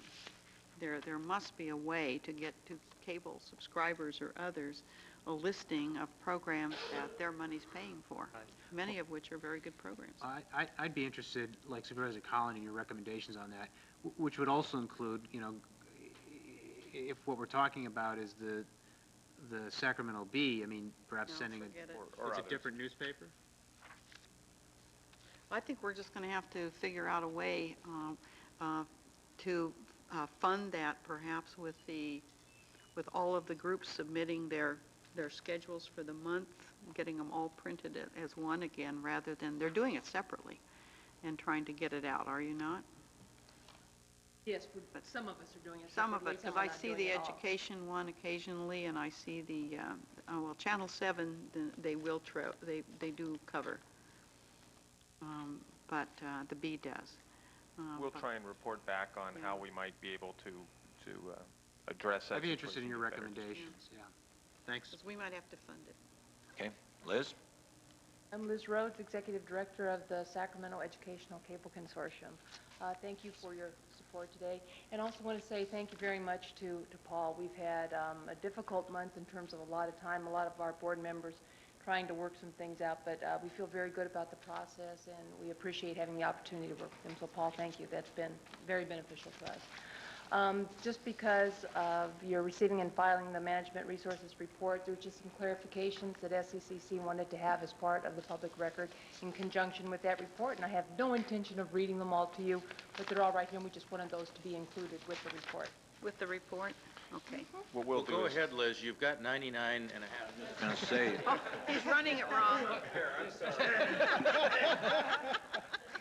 There must be a way to get to cable subscribers or others a listing of programs that their money's paying for, many of which are very good programs. I'd be interested, like Supervisor Collin, in your recommendations on that, which would also include, if what we're talking about is the Sacramento Bee, I mean, perhaps sending Or a different newspaper? I think we're just going to have to figure out a way to fund that, perhaps with all of the groups submitting their schedules for the month, getting them all printed as one again, rather than they're doing it separately and trying to get it out. Are you not? Yes, but some of us are doing it Some of separately, it, because some are I not see doing the it all. education one occasionally, and I see the Channel 7. They do cover, but the B does. We'll try and report back on how we might be able to address that. I'd be interested in your situation better. recommendations, yeah. Thanks. Because we might have to fund it. Okay, Liz? I'm Liz Rhodes, Executive Director of the Sacramento Educational Cable Consortium. Thank you for your support today. And also want to say thank you very much to Paul. We've had a difficult month in terms of a lot of time, a lot of our board members trying to work some things out, but we feel very good about the process, and we appreciate having the opportunity to work with him. So Paul, thank you. That's been very beneficial to us. Just because you're receiving and filing the Management Resources Report, there were just some clarifications that SCCC wanted to have as part of the public record in conjunction with that report, and I have no intention of reading them all to you, but they're all right here, and we just wanted those to be included with the report. With the report? Okay. What we'll do Go is ahead, Liz, you've got 99 and a half minutes. I was going to say, Oh, he's running it wrong.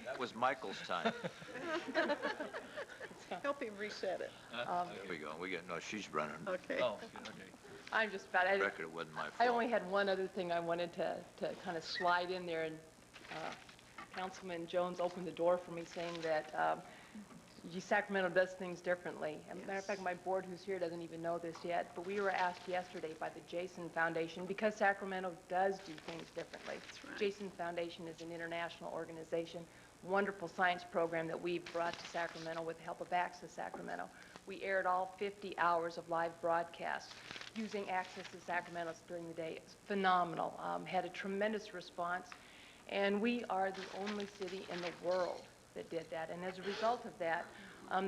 that was Michael's time. Help him reset it. There we go. No, she's running. Okay. Oh, okay. I'm just about, Record, it wasn't my fault. I only had one other thing I wanted to kind of slide in there, and Councilman Jones opened the door for me saying that Sacramento does things differently. As a matter of fact, my board who's here doesn't even know this yet, but we were asked yesterday by the Jason Foundation, because Sacramento does do things differently. That's right. Jason Foundation is an international organization, wonderful science program that we've brought to Sacramento with the help of Access Sacramento. We aired all 50 hours of live broadcasts using Access to Sacramento during the day. It's phenomenal. Had a tremendous response, and we are the only city in the world that did that. And as a result of that,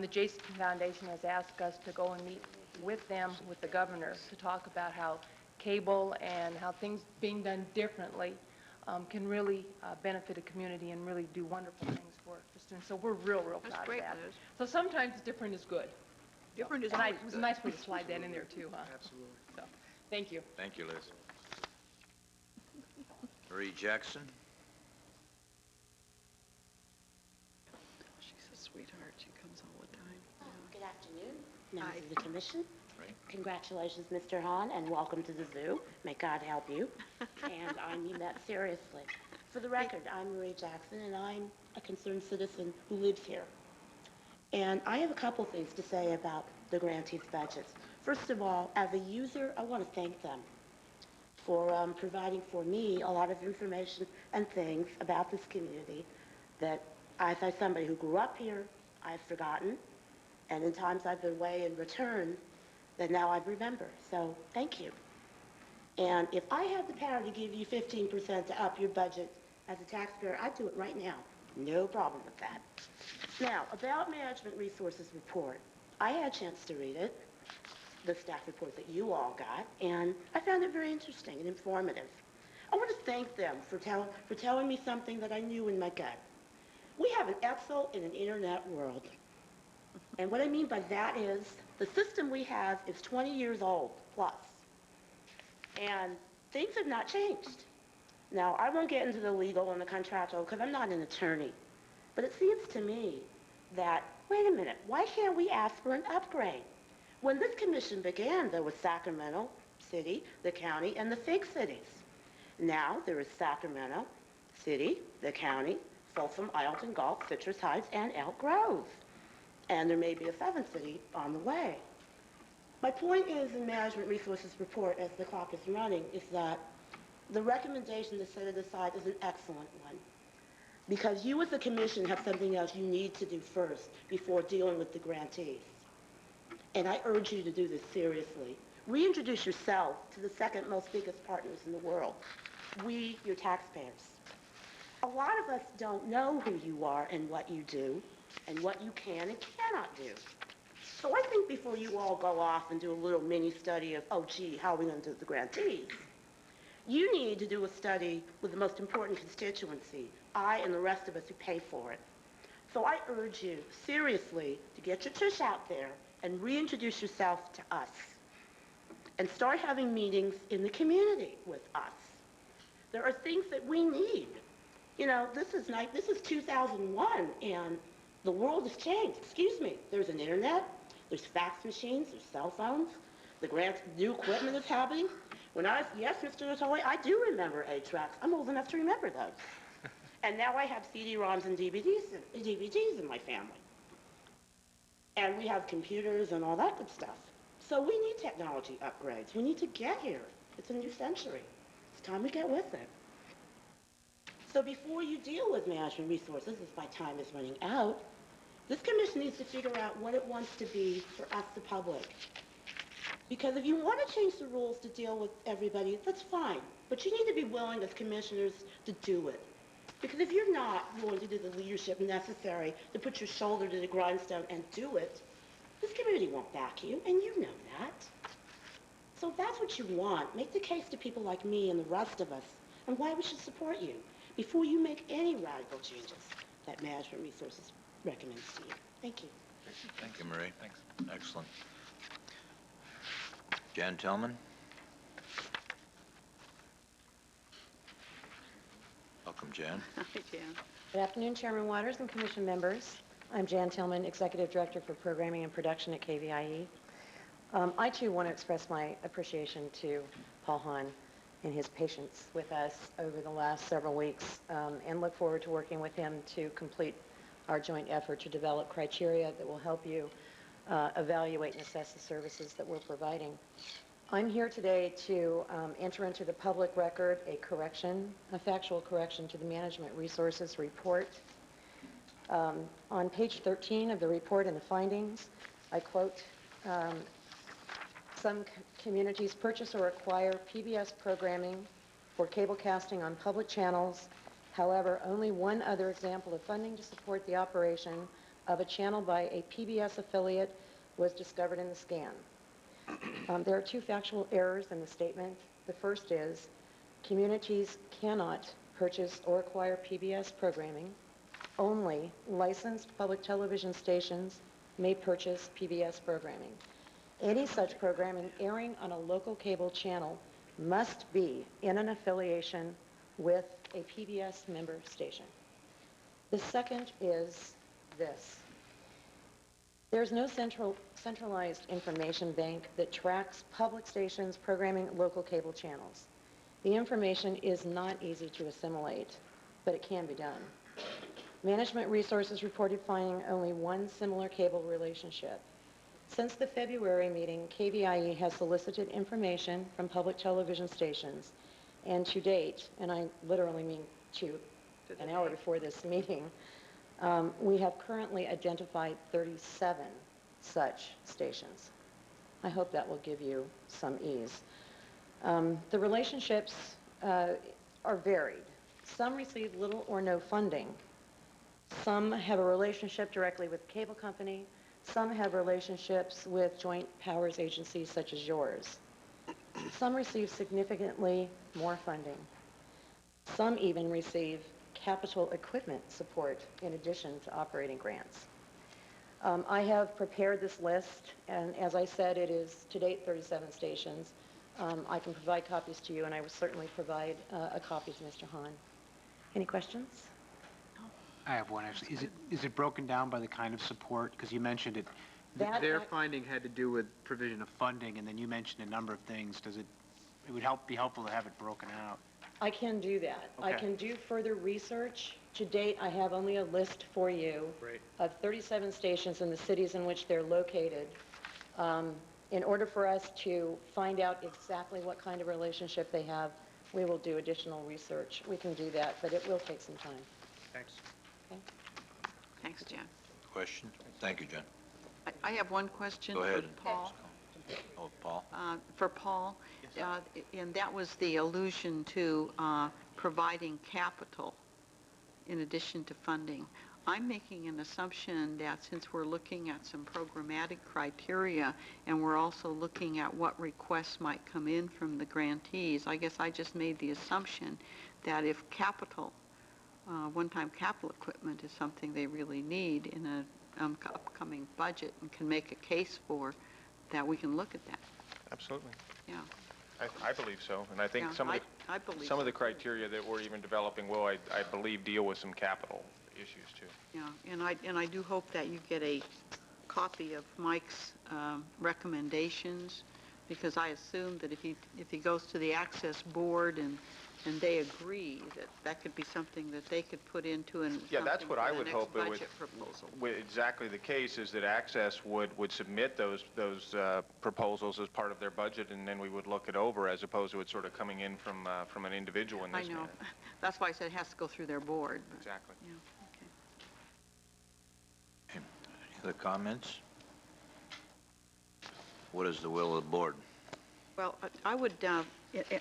the Jason Foundation has asked us to go and meet with them, with the governor, to talk about how cable and how things being done differently can really benefit a community and really do wonderful things for students. So we're real proud That's of great, that. Liz. So sometimes different is good. Different is And always it was a good. nice way to slide that in there too, huh? Absolutely. So, thank you. Thank you, Liz. Marie Jackson? She's a sweetheart. She comes all the time. Good afternoon, members Hi. of the commission. Right. Congratulations, Mr. Hahn, and welcome to the zoo. May God help you. And I mean that seriously. For the record, I'm Marie Jackson, and I'm a concerned citizen who lives here. And I have a couple things to say about the grantees' budgets. First of all, as a user, I want to thank them for providing for me a lot of information and things about this community that, as somebody who grew up here, I've forgotten, and in times I've been away and returned, that now I remember. So thank you. And if I had the power to give you 15% to up your budget as a taxpayer, I'd do it right now. No problem with that. Now, about Management Resources Report, I had a chance to read it, the staff report that you all got, and I found it very interesting and informative. I want to thank them for telling me something that I knew in my gut. We have an Excel in an internet world. And what I mean by that is the system we have is 20 years old plus. And things have not changed. Now, I won't get into the legal and the contractual because I'm not an attorney. But it seems to me that, wait a minute, why can't we ask for an upgrade? When this commission began, there was Sacramento City, the county, and the big cities. Now there is Sacramento City, the county, Folsom, Isleton, Gulf, Citrus Heights, and Elk Grove. And there may be a seventh city on the way. My point is, in Management Resources Report, as the clock is running, is that the recommendation to set it aside is an excellent one. Because you as a commission have something else you need to do first before dealing with the grantees. And I urge you to do this seriously. Reintroduce yourself to the second most biggest partners in the world. We, your taxpayers. A lot of us don't know who you are and what you do, and what you can and cannot do. So I think before you all go off and do a little mini study of, oh gee, how are we going to do the grantees? You need to do a study with the most important constituency, I and the rest of us who pay for it. So I urge you, seriously, to get your tush out there and reintroduce yourself to us. And start having meetings in the community with us. There are things that we need. You know, this is 2001, and the world has changed. Excuse me. There's an internet, there's fax machines, there's cell phones, new equipment is happening. Yes, Mr. Natoli, I do remember 8-tracks. I'm old enough to remember those. And now I have CD-ROMs and DVDs in my family. And we have computers and all that good stuff. So we need technology upgrades. We need to get here. It's a new century. It's time we get with it. So before you deal with management resources, as my time is running out, this commission needs to figure out what it wants to be for us, the public. Because if you want to change the rules to deal with everybody, that's fine. But you need to be willing as commissioners to do it. Because if you're not willing to do the leadership necessary to put your shoulder to the grindstone and do it, this community won't back you, and you know that. So if that's what you want, make the case to people like me and the rest of us and why we should support you before you make any radical changes that Management Resources recommends to you. Thank you. Thank you, Marie. Thanks. Excellent. Jan Tillman? Welcome, Jan. Hi, Jan. Good afternoon, Chairman Waters and Commission members. I'm Jan Tillman, Executive Director for Programming and Production at KVIE. I, too, want to express my appreciation to Paul Hahn and his patience with us over the last several weeks, and look forward to working with him to complete our joint effort to develop criteria that will help you evaluate and assess the services that we're providing. I'm here today to enter into the public record a factual correction to the Management Resources Report. On page 13 of the report and the findings, I quote, some communities purchase or acquire PBS programming for cable casting on public channels. However, only one other example of funding to support the operation of a channel by a PBS affiliate was discovered in the scan. There are two factual errors in the statement. The first is communities cannot purchase or acquire PBS programming. Only licensed public television stations may purchase PBS programming. Any such programming airing on a local cable channel must be in an affiliation with a PBS member station. The second is this. There's no centralized information bank that tracks public stations programming local cable channels. The information is not easy to assimilate, but it can be done. Management Resources reported finding only one similar cable relationship. Since the February meeting, KVIE has solicited information from public television stations, and to date, and I literally mean to an hour before this meeting, we have currently identified 37 such stations. I hope that will give you some ease. The relationships are varied. Some receive little or no funding. Some have a relationship directly with the cable company. Some have relationships with joint powers agencies such as yours. Some receive significantly more funding. Some even receive capital equipment support in addition to operating grants. I have prepared this list, and as I said, it is to date 37 stations. I can provide copies to you, and I will certainly provide a copy to Mr. Hahn. Any questions? I have one, actually. Is it broken down by the kind of support? Because you mentioned it That Their I- finding had to do with provision of funding, and then you mentioned a number of things. It would be helpful to have it broken out. I can do that. I Okay. can do further research. To date, I have only a list for you Great. of 37 stations in the cities in which they're located. In order for us to find out exactly what kind of relationship they have, we will do additional research. We can do that, but it will take some time. Thanks. Okay? Thanks, Jan. Question? Thank you, Jen. I have one question Go ahead. for Paul. Oh, Paul? For Paul, and that was the allusion to providing capital in addition to funding. I'm making an assumption that since we're looking at some programmatic criteria and we're also looking at what requests might come in from the grantees, I guess I just made the assumption that if capital, one-time capital equipment is something they really need in an upcoming budget and can make a case for, that we can look at that. Absolutely. Yeah. I believe so, and I think Yeah, I believe some of so, the too. criteria that we're even developing will, I believe, deal with some capital issues too. Yeah, and I do hope that you get a copy of Mike's recommendations, because I assume that if he goes to the Access Board and they agree, that could be something that they could put into Yeah, that's what I would hope it would. budget proposal. Exactly the case is that Access would submit those proposals as part of their budget, and then we would look it over as opposed to it sort of coming in from an individual in I this know. manner. That's why I said it has to go through their board. But, Exactly. yeah, okay. Any other comments? What is the will of the board? Well, I would,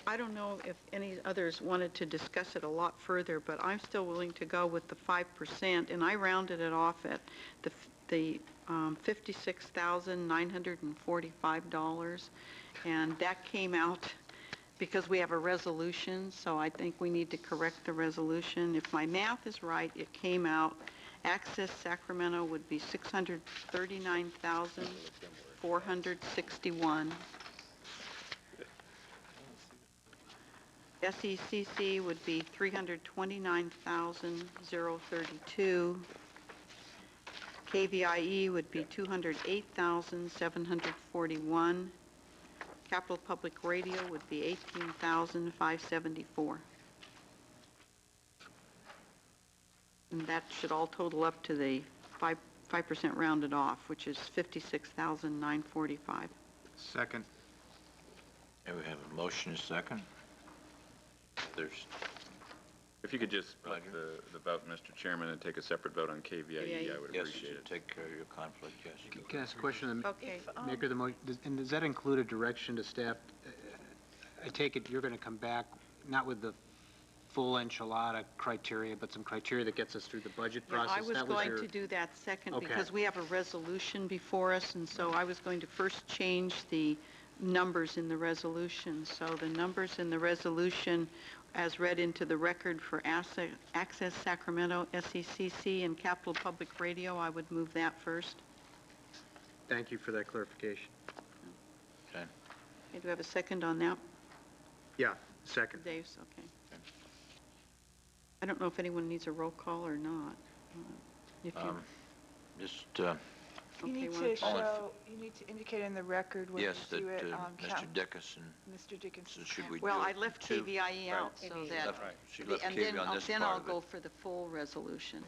I don't know if any others wanted to discuss it a lot further, but I'm still willing to go with the 5%, and I rounded it off at the $56,945, and that came out because we have a resolution, so I think we need to correct the resolution. If my math is right, it came out, Access Sacramento would be $639,461. SECC would be $329,032. KVIE would be $208,741. Capital Public Radio would be $18,574. And that should all total up to the 5% rounded off, which is $56,945. Second. Okay, we have a motion, a second. If you could just split the vote, Mr. Chairman, and take a separate vote on KVIE, I would Yes, appreciate it. take care of your conflict, yes. Can I ask a question? Okay. Maker of the motion, and does that include a direction to staff? I take it you're going to come back, not with the full enchilada criteria, but some criteria that gets us through the budget Yeah, process? I was going to do that second Okay. because we have a resolution before us, and so I was going to first change the numbers in the resolution. So the numbers in the resolution as read into the record for Access Sacramento, SECC, and Capital Public Radio, I would move that first. Thank you for that clarification. Okay. Okay, do we have a second on that? Yeah, second. Dave's, okay. I don't know if anyone needs a roll call or not. If you, Just, You need why to don't show, you need to indicate in the record when you yes, that do it. Mr. Dickinson, Mr. Dickinson. should we do well, I it left to- KVIE out, so that, She left and KVIE on this then part I'll of go it. for the full resolution.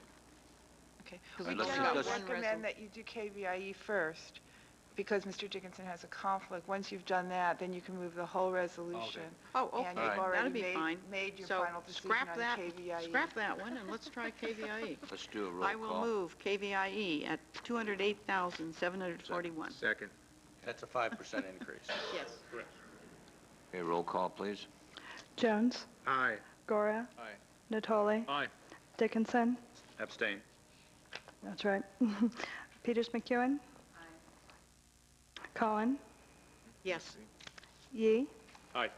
Okay. Because We we've only generally got one recommend that you do KVIE first, because Mr. Dickinson has a conflict. Once you've done that, then you can move the whole resolution. Oh, okay, And you've already that'd be fine. made your So final decision scrap on that, KVIE. scrap that one, and let's try KVIE. Let's do a roll I call. will move KVIE at $208,741. Second. That's a 5% increase. Yes. Okay, roll call, please. Jones, Aye. Gora, Aye. Natoli, Aye. Dickinson, Abstain. that's right, Peters McEwen, Cohen, Yes. Yee, Aye.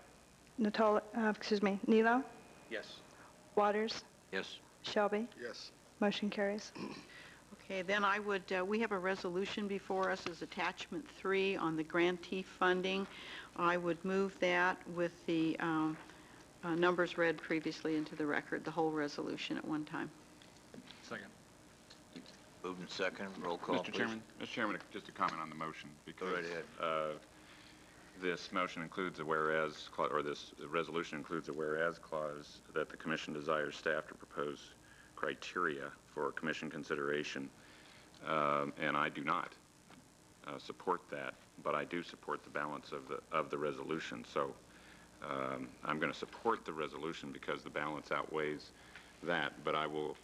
Nilo, Yes. Waters, Yes. Shelby. Yes. Motion carries. Okay, then I would, we have a resolution before us as attachment 3 on the grantee funding. I would move that with the numbers read previously into the record, the whole resolution at one time. Second. Moved and second. Roll call, please. Mr. Chairman, just a comment on the motion, because Go right ahead. this motion includes a whereas, or this resolution includes a whereas clause that the commission desires staff to propose criteria for commission consideration, and I do not support that, but I do support the balance of the resolution. So I'm going to support the resolution because the balance outweighs that, but I will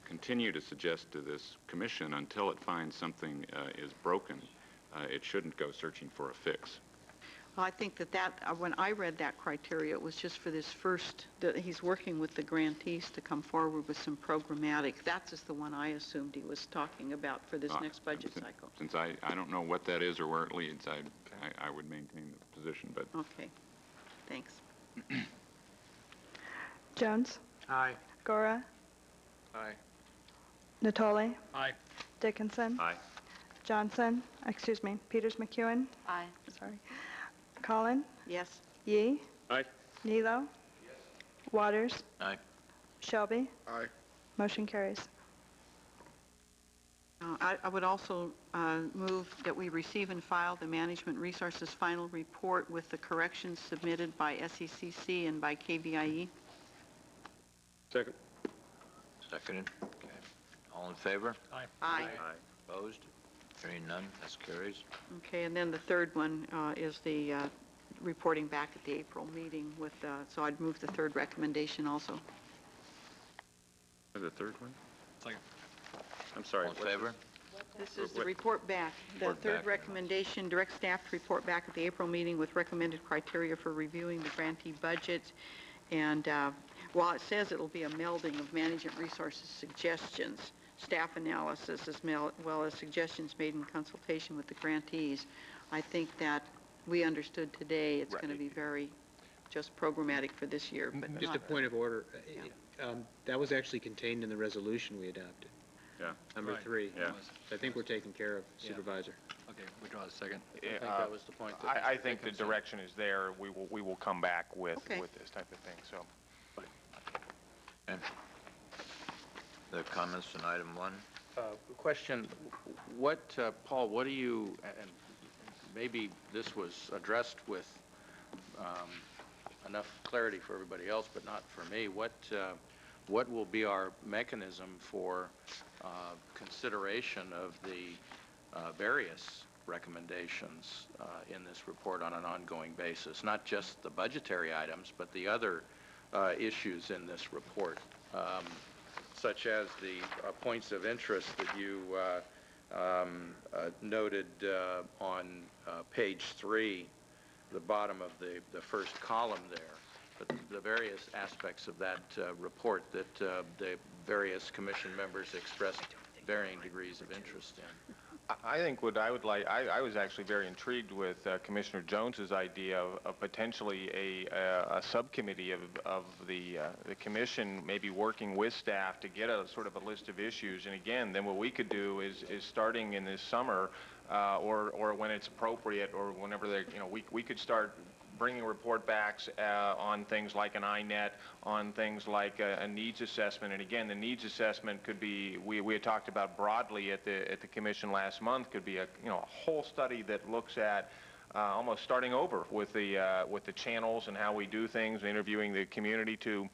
continue to suggest to this commission until it finds something is broken, it shouldn't go searching for a fix. Well, I think that when I read that criteria, it was just for this first, that he's working with the grantees to come forward with some programmatic. That's just the one I assumed he was talking about for this next budget cycle. Since I don't know what that is or where it leads, I would maintain the position, but... Okay, thanks. Jones? Aye. Gora? Aye. Natoli? Aye. Dickinson? Aye. Johnson? Excuse me, Peters McEwen? Aye. Sorry. Collin? Yes. Yee? Aye. Nilo? Yes. Waters? Aye. Shelby? Aye. Motion carries. I would also move that we receive and file the Management Resources final report with the corrections submitted by SECC and by KVIE. Second. Seconded. Okay. All in favor? Aye. Aye. Opposed? Hearing none, this carries. Okay, and then the third one is the reporting back at the April meeting with, so I'd move the third recommendation also. The third one? Second. I'm sorry. All in favor? This is the report back. The third recommendation, direct staff to report back at the April meeting with recommended criteria for reviewing the grantee budgets. And while it says it'll be a melding of management resources suggestions, staff analysis, as well as suggestions made in consultation with the grantees, I think that we understood today it's going to be very just programmatic for this year. But Just a point of order. That was actually contained in the resolution we adopted. Yeah. Number Right. 3. Yeah. I think we're taken care of, Supervisor. Okay, withdraw the second. I think that was the point. I think the direction is there. We will come back with Okay. this type of thing, so. Okay. The comments on item 1? Question, Paul, what do you, and maybe this was addressed with enough clarity for everybody else, but not for me, what will be our mechanism for consideration of the various recommendations in this report on an ongoing basis, not just the budgetary items, but the other issues in this report, such as the points of interest that you noted on page 3, the bottom of the first column there, but the various aspects of that report that the various commission members expressed varying degrees of interest in. I think what I would like, I was actually very intrigued with Commissioner Jones's idea of potentially a subcommittee of the commission maybe working with staff to get a sort of a list of issues. And again, then what we could do is starting in this summer or when it's appropriate or whenever they, we could start bringing report backs on things like an INET, on things like a needs assessment. And again, the needs assessment could be, we had talked about broadly at the commission last month, could be a whole study that looks at almost starting over with the channels and how we do things, interviewing the community to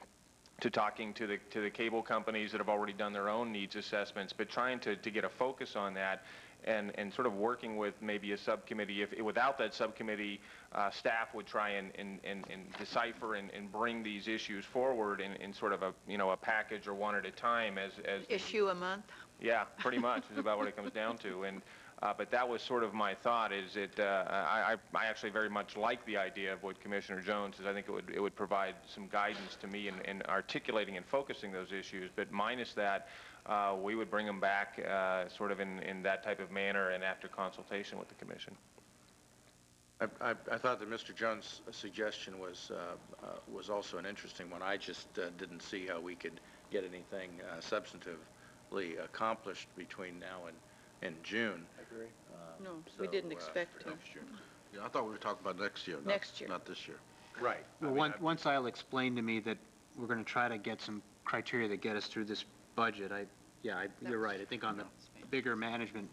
talking to the cable companies that have already done their own needs assessments, but trying to get a focus on that. And sort of working with maybe a subcommittee. If without that subcommittee, staff would try and decipher and bring these issues forward in sort of a package or one at a time as issue a month. Yeah, pretty much is about what it comes down to. And but that was sort of my thought. Is it? I actually very much like the idea of what Commissioner Jones says. I think it would provide some guidance to me in articulating and focusing those issues. But minus that. We would bring them back sort of in that type of manner and after consultation with the commission. I thought that Mr. Jones' suggestion was also an interesting one. I just didn't see how we could get anything substantively accomplished between now and June. I agree. No, we didn't expect to. Next year. Yeah, I thought we were talking about next year. Next year. Not this year. Right. Well, once I'll explain to me that we're going to try to get some criteria that get us through this budget, I Yeah, you're right. I think on the bigger management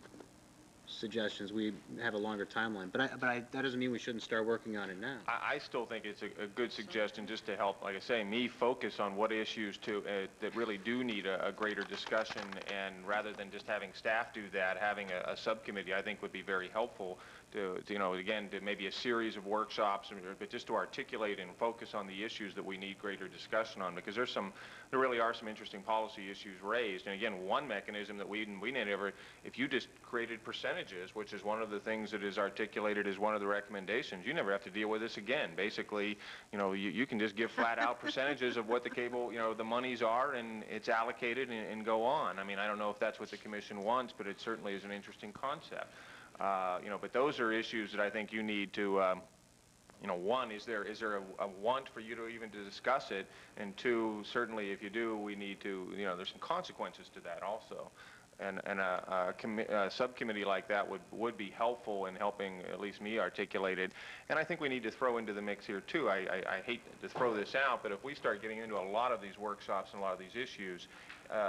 suggestions, we have a longer timeline. But that doesn't mean we shouldn't start working on it now. I still think it's a good suggestion just to help, like I say, me focus on what issues that really do need a greater discussion, and rather than just having staff do that, having a subcommittee I think would be very helpful to again, to maybe a series of workshops, but just to articulate and focus on the issues that we need greater discussion on, because there really are some interesting policy issues raised. And again, one mechanism that we never, if you just created percentages, which is one of the things that is articulated as one of the recommendations, you never have to deal with this again. Basically, you can just give flat out percentages of what the cable, the monies are, and it's allocated and go on. I mean, I don't know if that's what the commission wants, but it certainly is an interesting concept. But those are issues that I think you need to, one, is there a want for you to even to discuss it? And two, certainly if you do, we need to, there's some consequences to that also. And a subcommittee like that would be helpful in helping at least me articulate it. And I think we need to throw into the mix here too. I hate to throw this out, but if we start getting into a lot of these workshops and a lot of these issues,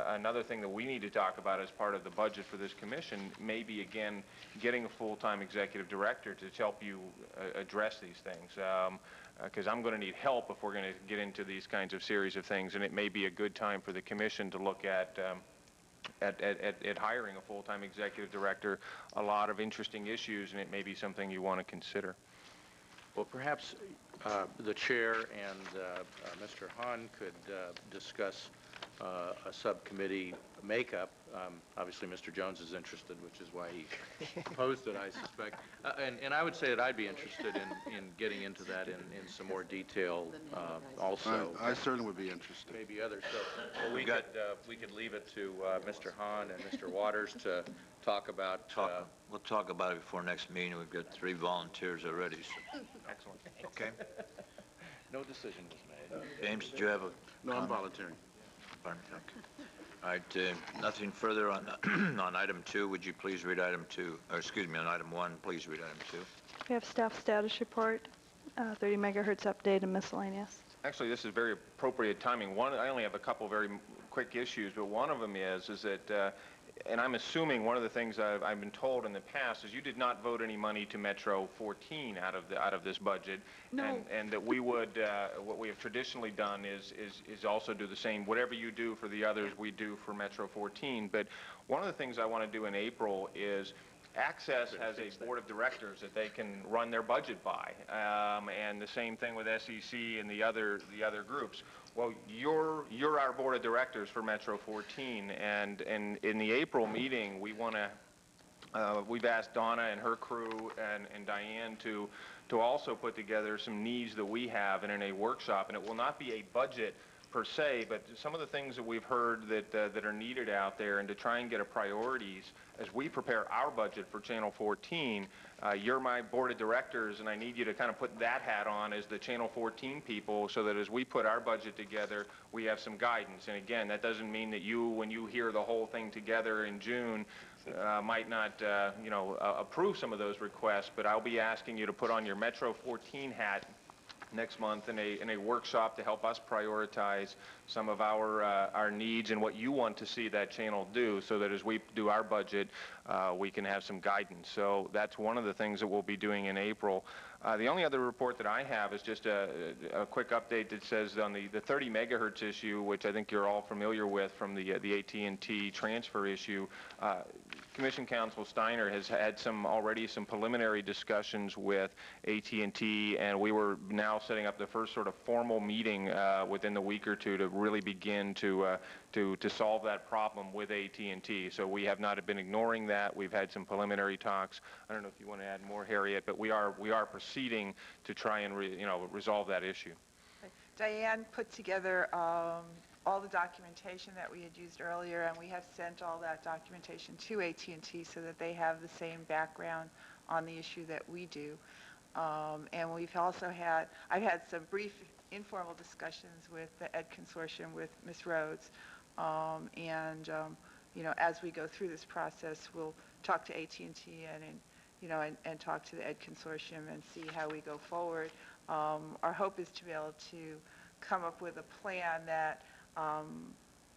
another thing that we need to talk about as part of the budget for this commission may be, again, getting a full-time executive director to help you address these things. Because I'm going to need help if we're going to get into these kinds of series of things, and it may be a good time for the commission to look at hiring a full-time executive director. A lot of interesting issues, and it may be something you want to consider. Well, perhaps the chair and Mr. Hahn could discuss a subcommittee makeup. Obviously, Mr. Jones is interested, which is why he proposed it, I suspect. And I would say that I'd be interested in getting into that in some more detail also. I certainly would be interested. Maybe others. So well, we could leave it to Mr. Hahn and Mr. Waters to talk about. We'll talk about it before next meeting. We've got 3 volunteers already. So. Excellent. Okay. No decision was made. James, did you have a No, I'm comment? volunteering. Okay. All right, nothing further on on item 2. Would you please read item 2? Or excuse me, on item 1, please read item 2. We have staff status report, 30 megahertz update, and miscellaneous. Actually, this is very appropriate timing. I only have a couple very quick issues, but one of them is that, and I'm assuming one of the things I've been told in the past is you did not vote any money to Metro 14 out of this budget. No. And that we would, what we have traditionally done is also do the same. Whatever you do for the others, we do for Metro 14. But one of the things I want to do in April is Access has a board of directors that they can run their budget by, and the same thing with SEC and the other groups. Well, you're our board of directors for Metro 14, and in the April meeting, we've asked Donna and her crew and Diane to also put together some needs that we have in a workshop, and it will not be a budget per se, but some of the things that we've heard that are needed out there, and to try and get a priorities as we prepare our budget for Channel 14. You're my board of directors, and I need you to kind of put that hat on as the Channel 14 people, so that as we put our budget together, we have some guidance. And again, that doesn't mean that you, when you hear the whole thing together in June, might not, approve some of those requests, but I'll be asking you to put on your Metro 14 hat next month in a workshop to help us prioritize some of our needs and what you want to see that channel do, so that as we do our budget, we can have some guidance. So that's one of the things that we'll be doing in April. The only other report that I have is just a quick update that says on the 30 megahertz issue, which I think you're all familiar with from the AT&T transfer issue. Commission Counsel Steiner has had already some preliminary discussions with AT&T, and we were now setting up the first sort of formal meeting within the week or two to really begin to solve that problem with AT&T. So we have not been ignoring that. We've had some preliminary talks. I don't know if you want to add more, Harriet, but we are proceeding to try and resolve that issue. Diane put together all the documentation that we had used earlier, and we have sent all that documentation to AT&T so that they have the same background on the issue that we do. And we've also I've had some brief informal discussions with the ED Consortium with Ms. Rhodes. As we go through this process, we'll talk to AT&T and talk to the ED Consortium and see how we go forward. Our hope is to be able to come up with a plan that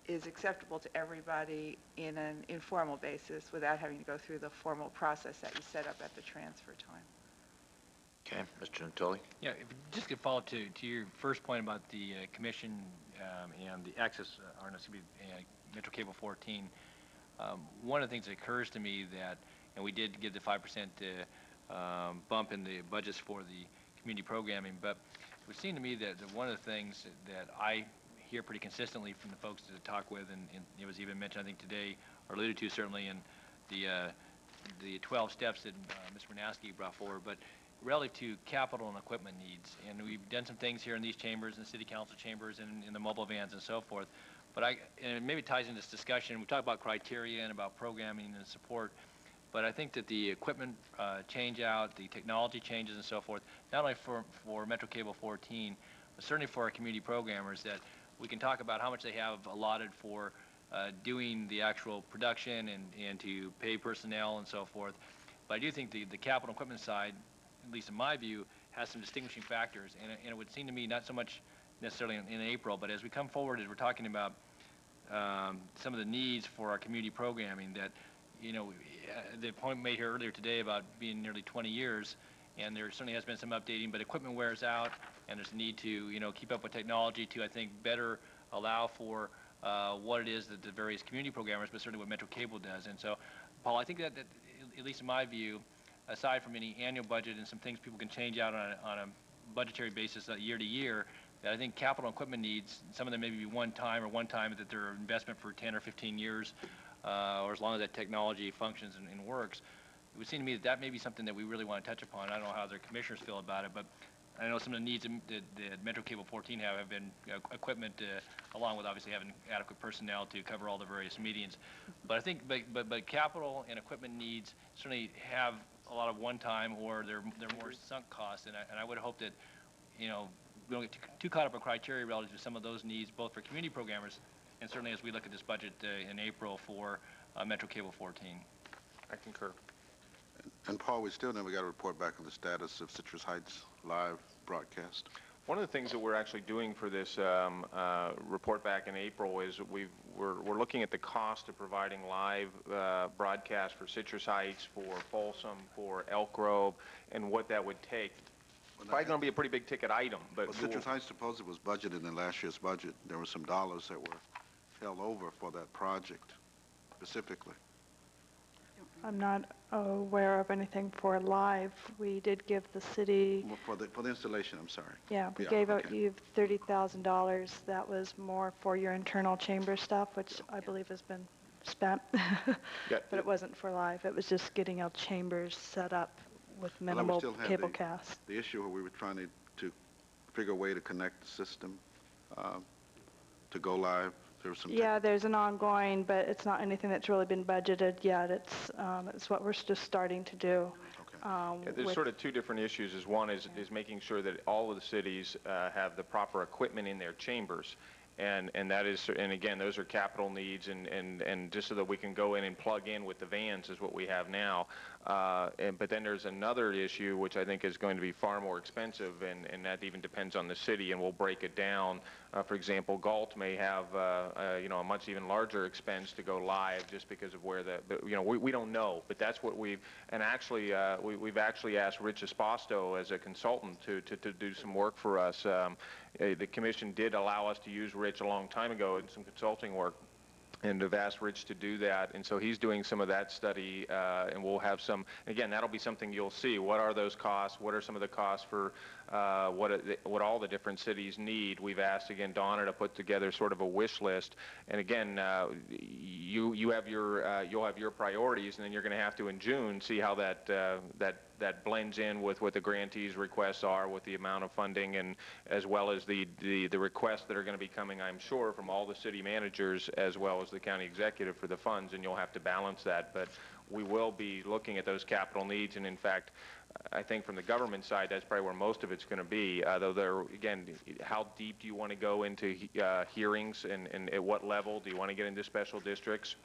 is acceptable to everybody in an informal basis without having to go through the formal process that you set up at the transfer time. Okay, Mr. Natoli? Yeah, if we just could follow to your first point about the commission and the access, or no, excuse me, Metro Cable 14. One of the things that occurs to me that, and we did give the 5% bump in the budgets for the community programming, but it would seem to me that one of the things that I hear pretty consistently from the folks that I talk with, and it was even mentioned, I think, today, or alluded to certainly in the 12 steps that Mr. Manaski brought forward, but relative to capital and equipment needs. And we've done some things here in these chambers, in the city council chambers, and in the mobile vans and so forth. But and it maybe ties into this discussion. We talk about criteria and about programming and support, but I think that the equipment change out, the technology changes and so forth, not only for Metro Cable 14, but certainly for our community programmers, that we can talk about how much they have allotted for doing the actual production and to pay personnel and so forth. But I do think the capital equipment side, at least in my view, has some distinguishing factors. And it would seem to me, not so much necessarily in April, but as we come forward, as we're talking about some of the needs for our community programming, that, you know, the point made here earlier today about being nearly 20 years, and there certainly has been some updating, but equipment wears out, and there's a need to, you know, keep up with technology to, I think, better allow for what it is that the various community programmers, but certainly what Metro Cable does. And so, Paul, I think that at least in my view, aside from any annual budget and some things people can change out on a budgetary basis year to year, that I think capital equipment needs, some of them maybe one time, that they're an investment for 10 or 15 years, or as long as that technology functions and works. It would seem to me that may be something that we really want to touch upon. I don't know how other commissioners feel about it, but I know some of the needs that Metro Cable 14 have been equipment, along with obviously having adequate personnel to cover all the various meetings. But I think, but capital and equipment needs certainly have a lot of one-time, or they're more sunk costs, and I would hope that, you know, we don't get too caught up in criteria relative to some of those needs, both for community programmers and certainly as we look at this budget in April for Metro Cable 14. I concur. And Paul, we still never got a report back on the status of Citrus Heights live broadcast. One of the things that we're actually doing for this report back in April is we're looking at the cost of providing live broadcast for Citrus Heights, for Folsom, for Elk Grove, and what that would take. It's probably going to be a pretty big ticket item. But well, Citrus Heights supposedly was budgeted in last year's budget. There were some dollars that were held over for that project specifically. I'm not aware of anything for live. We did give the city... Well, for the installation, I'm sorry. Yeah, we gave you $30,000. That was more for your internal chamber stuff, which I believe has been spent. Yeah. But it wasn't for live. It was just getting our chambers set up with minimal cable cast. The issue where we were trying to figure a way to connect the system to go live. Yeah, there's an ongoing, but it's not anything that's really been budgeted yet. It's what we're just starting to do. Okay. There's sort of two different issues. One is making sure that all of the cities have the proper equipment in their chambers. And that is, and again, those are capital needs, and just so that we can go in and plug in with the vans is what we have now. But then there's another issue which I think is going to be far more expensive, and that even depends on the city, and we'll break it down. For example, Galt may have you know, a much even larger expense to go live just because of where you know, we don't know, but that's what we've actually asked Rich Esposto as a consultant to do some work for us. The commission did allow us to use Rich a long time ago in some consulting work, and have asked Rich to do that, and so he's doing some of that study, and we'll have some, again, that'll be something you'll see. What are those costs? What are some of the costs for what all the different cities need? We've asked, again, Donna to put together sort of a wish list, and again, you'll have your priorities, and then you're going to have to, in June, see how that blends in with what the grantees' requests are, with the amount of funding, and as well as the requests that are going to be coming, I'm sure, from all the city managers as well as the county executive for the funds, and you'll have to balance that. But we will be looking at those capital needs, and in fact, I think from the government side, that's probably where most of it's going to be. Though again, how deep do you want to go into hearings, and at what level? Do you want to get into special districts?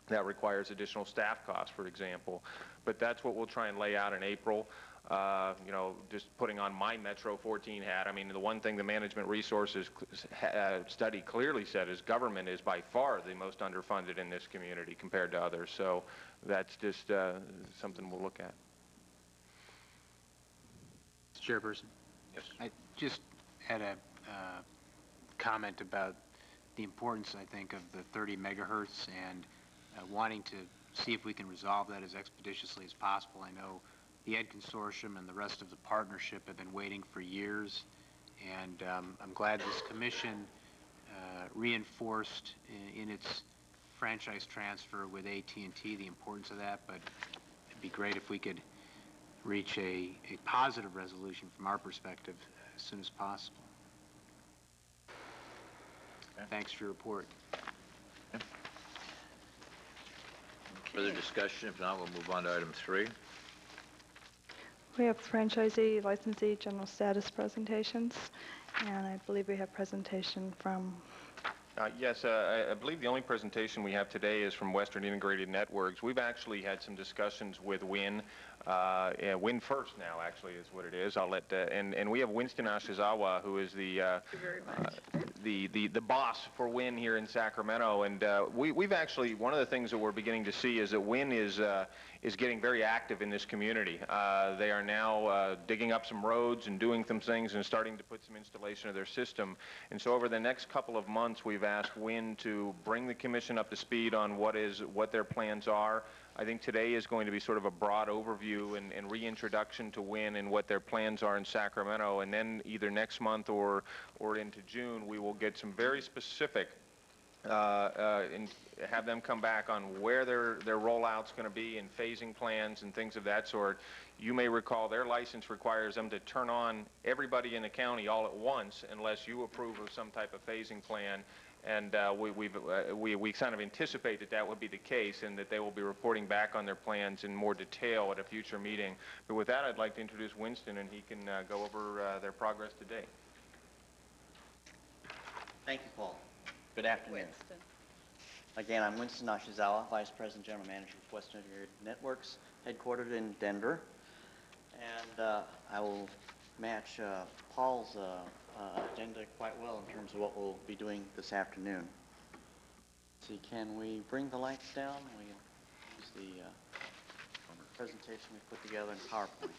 that requires additional staff costs, for example. But that's what we'll try and lay out in April. You know, just putting on my Metro 14 hat, I mean, the one thing the management resources study clearly said is government is by far the most underfunded in this community compared to others. So that's just something we'll look at. Mr. Chairperson? Yes. I just had a comment about the importance, I think, of the 30 megahertz and wanting to see if we can resolve that as expeditiously as possible. I know the ED Consortium and the rest of the partnership have been waiting for years, and I'm glad this commission reinforced in its franchise transfer with AT&T the importance of that, but it'd be great if we could reach a positive resolution from our perspective as soon as possible. Okay. Thanks for your report. Further discussion? If not, we'll move on to item 3. We have franchisee, licensee, general status presentations, and I believe we have presentation from... Yes, I believe the only presentation we have today is from Western Integrated Networks. We've actually had some discussions with WIN. WIN First now, actually, is what it is. I'll let and we have Winston Ashizawa, who is the boss for WIN here in Sacramento. And we've actually, one of the things that we're beginning to see is that WIN is getting very active in this community. They are now digging up some roads and doing some things and starting to put some installation of their system. And so over the next couple of months, we've asked WIN to bring the commission up to speed on what their plans are. I think today is going to be sort of a broad overview and reintroduction to WIN and what their plans are in Sacramento. And then either next month or into June, we will get some very specific and have them come back on where their rollout's going to be and phasing plans and things of that sort. You may recall their license requires them to turn on everybody in the county all at once unless you approve of some type of phasing plan. And we kind of anticipate that would be the case and that they will be reporting back on their plans in more detail at a future meeting. But with that, I'd like to introduce Winston, and he can go over their progress today. Thank you, Paul. Good afternoon. Winston. Again, I'm Winston Ashizawa, Vice President General Manager of Western Integrated Networks, headquartered in Denver. And I will match Paul's agenda quite well in terms of what we'll be doing this afternoon. Let's see, can we bring the lights down? We use the presentation we put together in PowerPoint.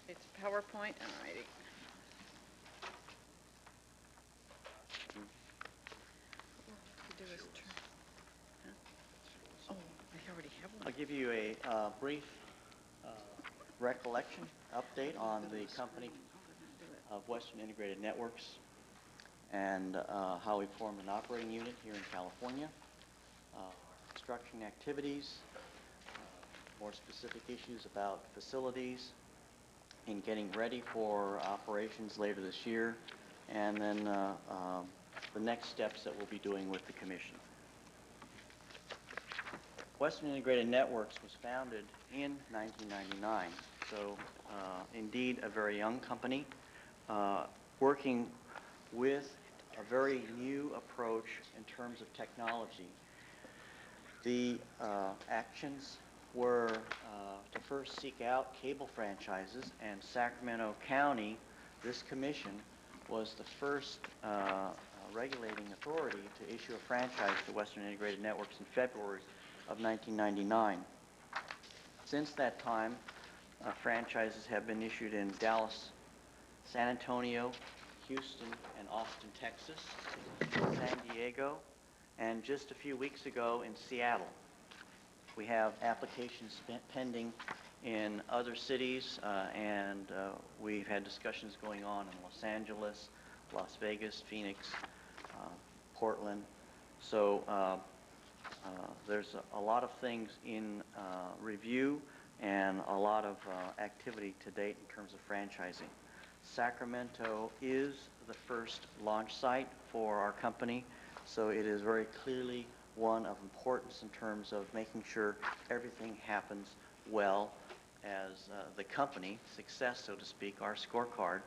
It's PowerPoint, all righty. Oh, I already have one. I'll give you a brief recollection update on the company of Western Integrated Networks and how we formed an operating unit here in California, construction activities, more specific issues about facilities in getting ready for operations later this year, and then the next steps that we'll be doing with the Commission. Western Integrated Networks was founded in 1999, so indeed a very young company, working with a very new approach in terms of technology. The actions were to first seek out cable franchises, and Sacramento County, this commission, was the first regulating authority to issue a franchise to Western Integrated Networks in February of 1999. Since that time, franchises have been issued in Dallas, San Antonio, Houston, and Austin, Texas, San Diego, and just a few weeks ago in Seattle. We have applications pending in other cities, and we've had discussions going on in Los Angeles, Las Vegas, Phoenix, Portland. So there's a lot of things in review and a lot of activity to date in terms of franchising. Sacramento is the first launch site for our company, so it is very clearly one of importance in terms of making sure everything happens well as the company success, so to speak, our scorecard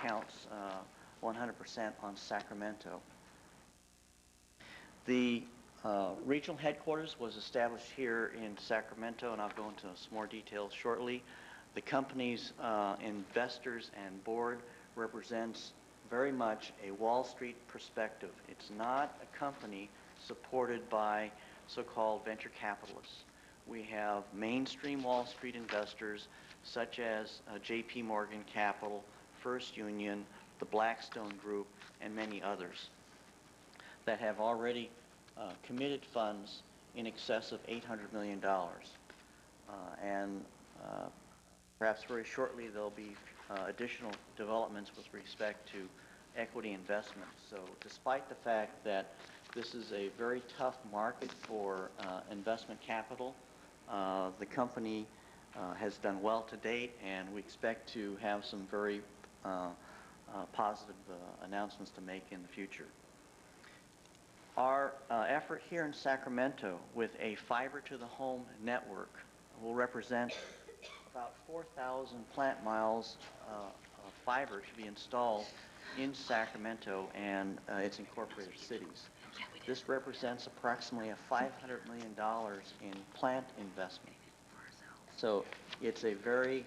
counts 100% on Sacramento. The Regional headquarters was established here in Sacramento, and I'll go into some more details shortly. The company's investors and board represents very much a Wall Street perspective. It's not a company supported by so-called venture capitalists. We have mainstream Wall Street investors such as J.P. Morgan Capital, First Union, the Blackstone Group, and many others that have already committed funds in excess of $800 million. And perhaps very shortly there'll be additional developments with respect to equity investment. So despite the fact that this is a very tough market for investment capital, the company has done well to date, and we expect to have some very positive announcements to make in the future. Our effort here in Sacramento with a fiber-to-the-home network will represent about 4,000 plant miles of fiber to be installed in Sacramento and its incorporated cities. This represents approximately $500 million in plant investment. So it's a very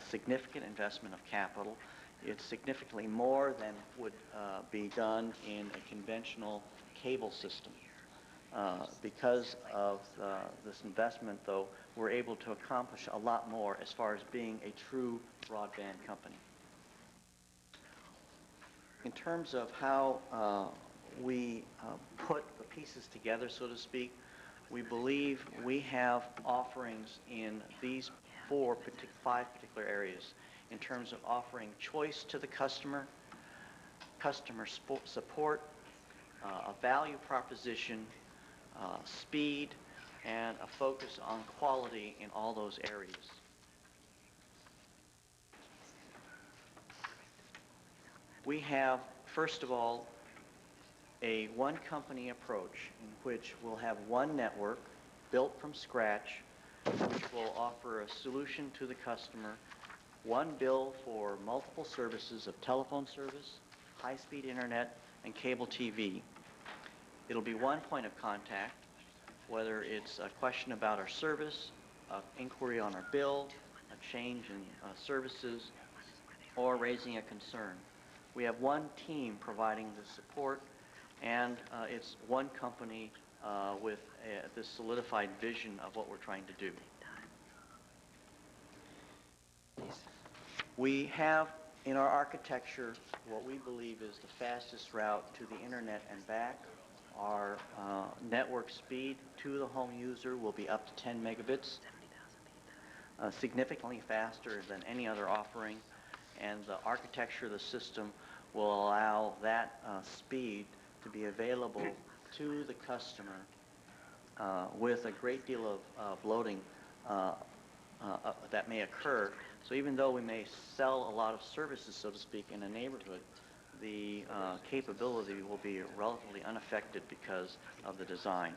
significant investment of capital. It's significantly more than would be done in a conventional cable system. Because of this investment, though, we're able to accomplish a lot more as far as being a true broadband company. In terms of how we put the pieces together, so to speak, we believe we have offerings in these five particular areas in terms of offering choice to the customer, customer support, a value proposition, speed, and a focus on quality in all those areas. We have, first of all, a one-company approach in which we'll have one network built from scratch, which will offer a solution to the customer, one bill for multiple services of telephone service, high-speed internet, and cable TV. It'll be one point of contact, whether it's a question about our service, an inquiry on our bill, a change in services, or raising a concern. We have one team providing the support, and it's one company with this solidified vision of what we're trying to do. We have in our architecture what we believe is the fastest route to the internet and back. Our network speed to the home user will be up to 10 megabits, significantly faster than any other offering, and the architecture of the system will allow that speed to be available to the customer with a great deal of loading that may occur. So even though we may sell a lot of services, so to speak, in a neighborhood, the capability will be relatively unaffected because of the design.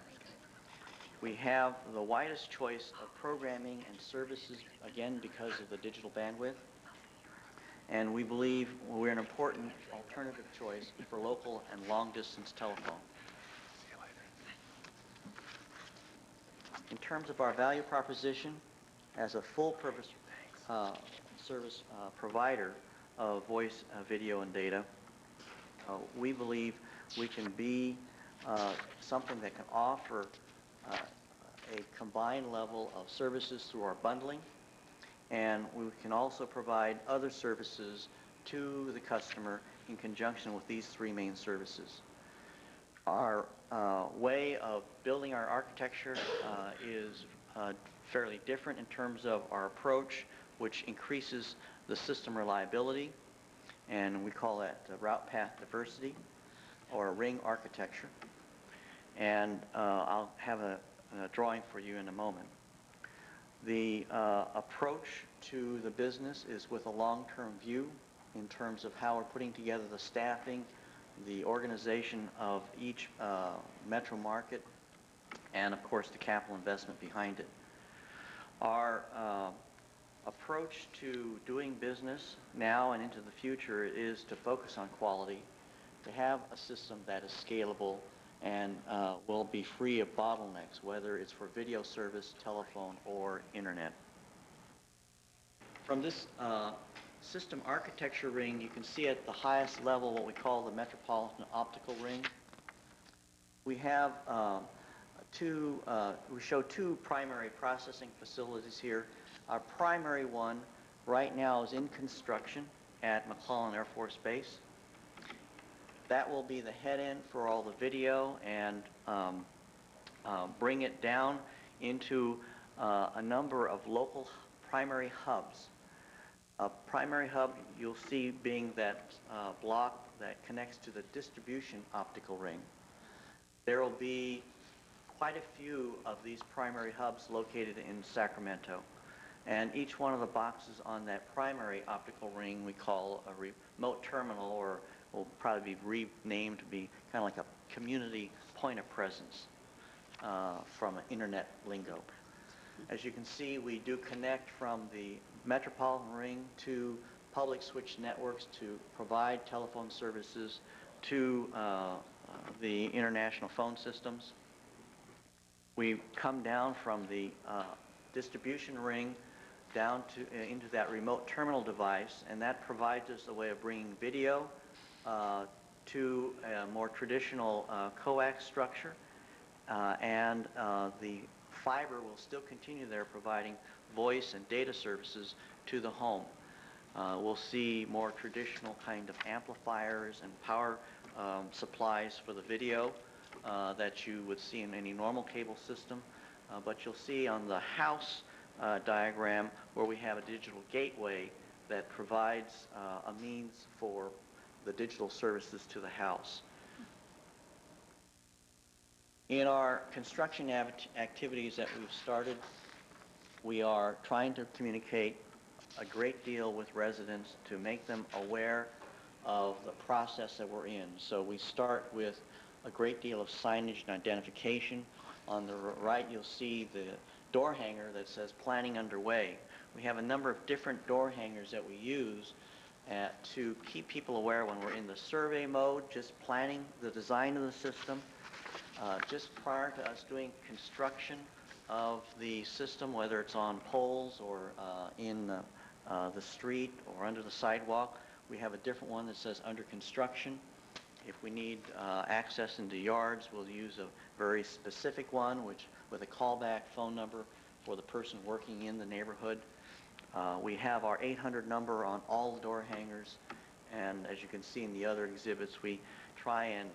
We have the widest choice of programming and services, again, because of the digital bandwidth. And we believe we're an important alternative choice for local and long-distance telephone. In terms of our value proposition, as a full-purpose service provider of voice, video, and data, we believe we can be something that can offer a combined level of services through our bundling, and we can also provide other services to the customer in conjunction with these three main services. Our way of building our architecture is fairly different in terms of our approach, which increases the system reliability, and we call that route path diversity, or ring architecture. And I'll have a drawing for you in a moment. The approach to the business is with a long-term view in terms of how we're putting together the staffing, the organization of each metro market, and of course the capital investment behind it. Our approach to doing business now and into the future is to focus on quality, to have a system that is scalable, and will be free of bottlenecks, whether it's for video service, telephone, or internet. From this system architecture ring, you can see at the highest level what we call the Metropolitan Optical Ring. We have we show two primary processing facilities here. Our primary one right now is in construction at McClellan Air Force Base. That will be the head end for all the video and bring it down into a number of local primary hubs. A primary hub you'll see being that block that connects to the distribution optical ring. There will be quite a few of these primary hubs located in Sacramento. And each one of the boxes on that primary optical ring we call a remote terminal, or will probably be renamed to be kind of like a community point of presence from an internet lingo. As you can see, we do connect from the Metropolitan Ring to public switch networks to provide telephone services to the international phone systems. We come down from the distribution ring down to into that remote terminal device, and that provides us a way of bringing video to a more traditional coax structure, and the fiber will still continue there providing voice and data services to the home. We'll see more traditional kind of amplifiers and power supplies for the video that you would see in any normal cable system, but you'll see on the house diagram where we have a digital gateway that provides a means for the digital services to the house. In our construction activities that we've started, we are trying to communicate a great deal with residents to make them aware of the process that we're in. So we start with a great deal of signage and identification. On the right, you'll see the door hanger that says planning underway. We have a number of different door hangers that we use to keep people aware when we're in the survey mode, just planning the design of the system. Just prior to us doing construction of the system, whether it's on poles or in the street or under the sidewalk, we have a different one that says under construction. If we need access into yards, we'll use a very specific one, which with a callback phone number for the person working in the neighborhood. We have our 800 number on all the door hangers, and as you can see in the other exhibits, we try and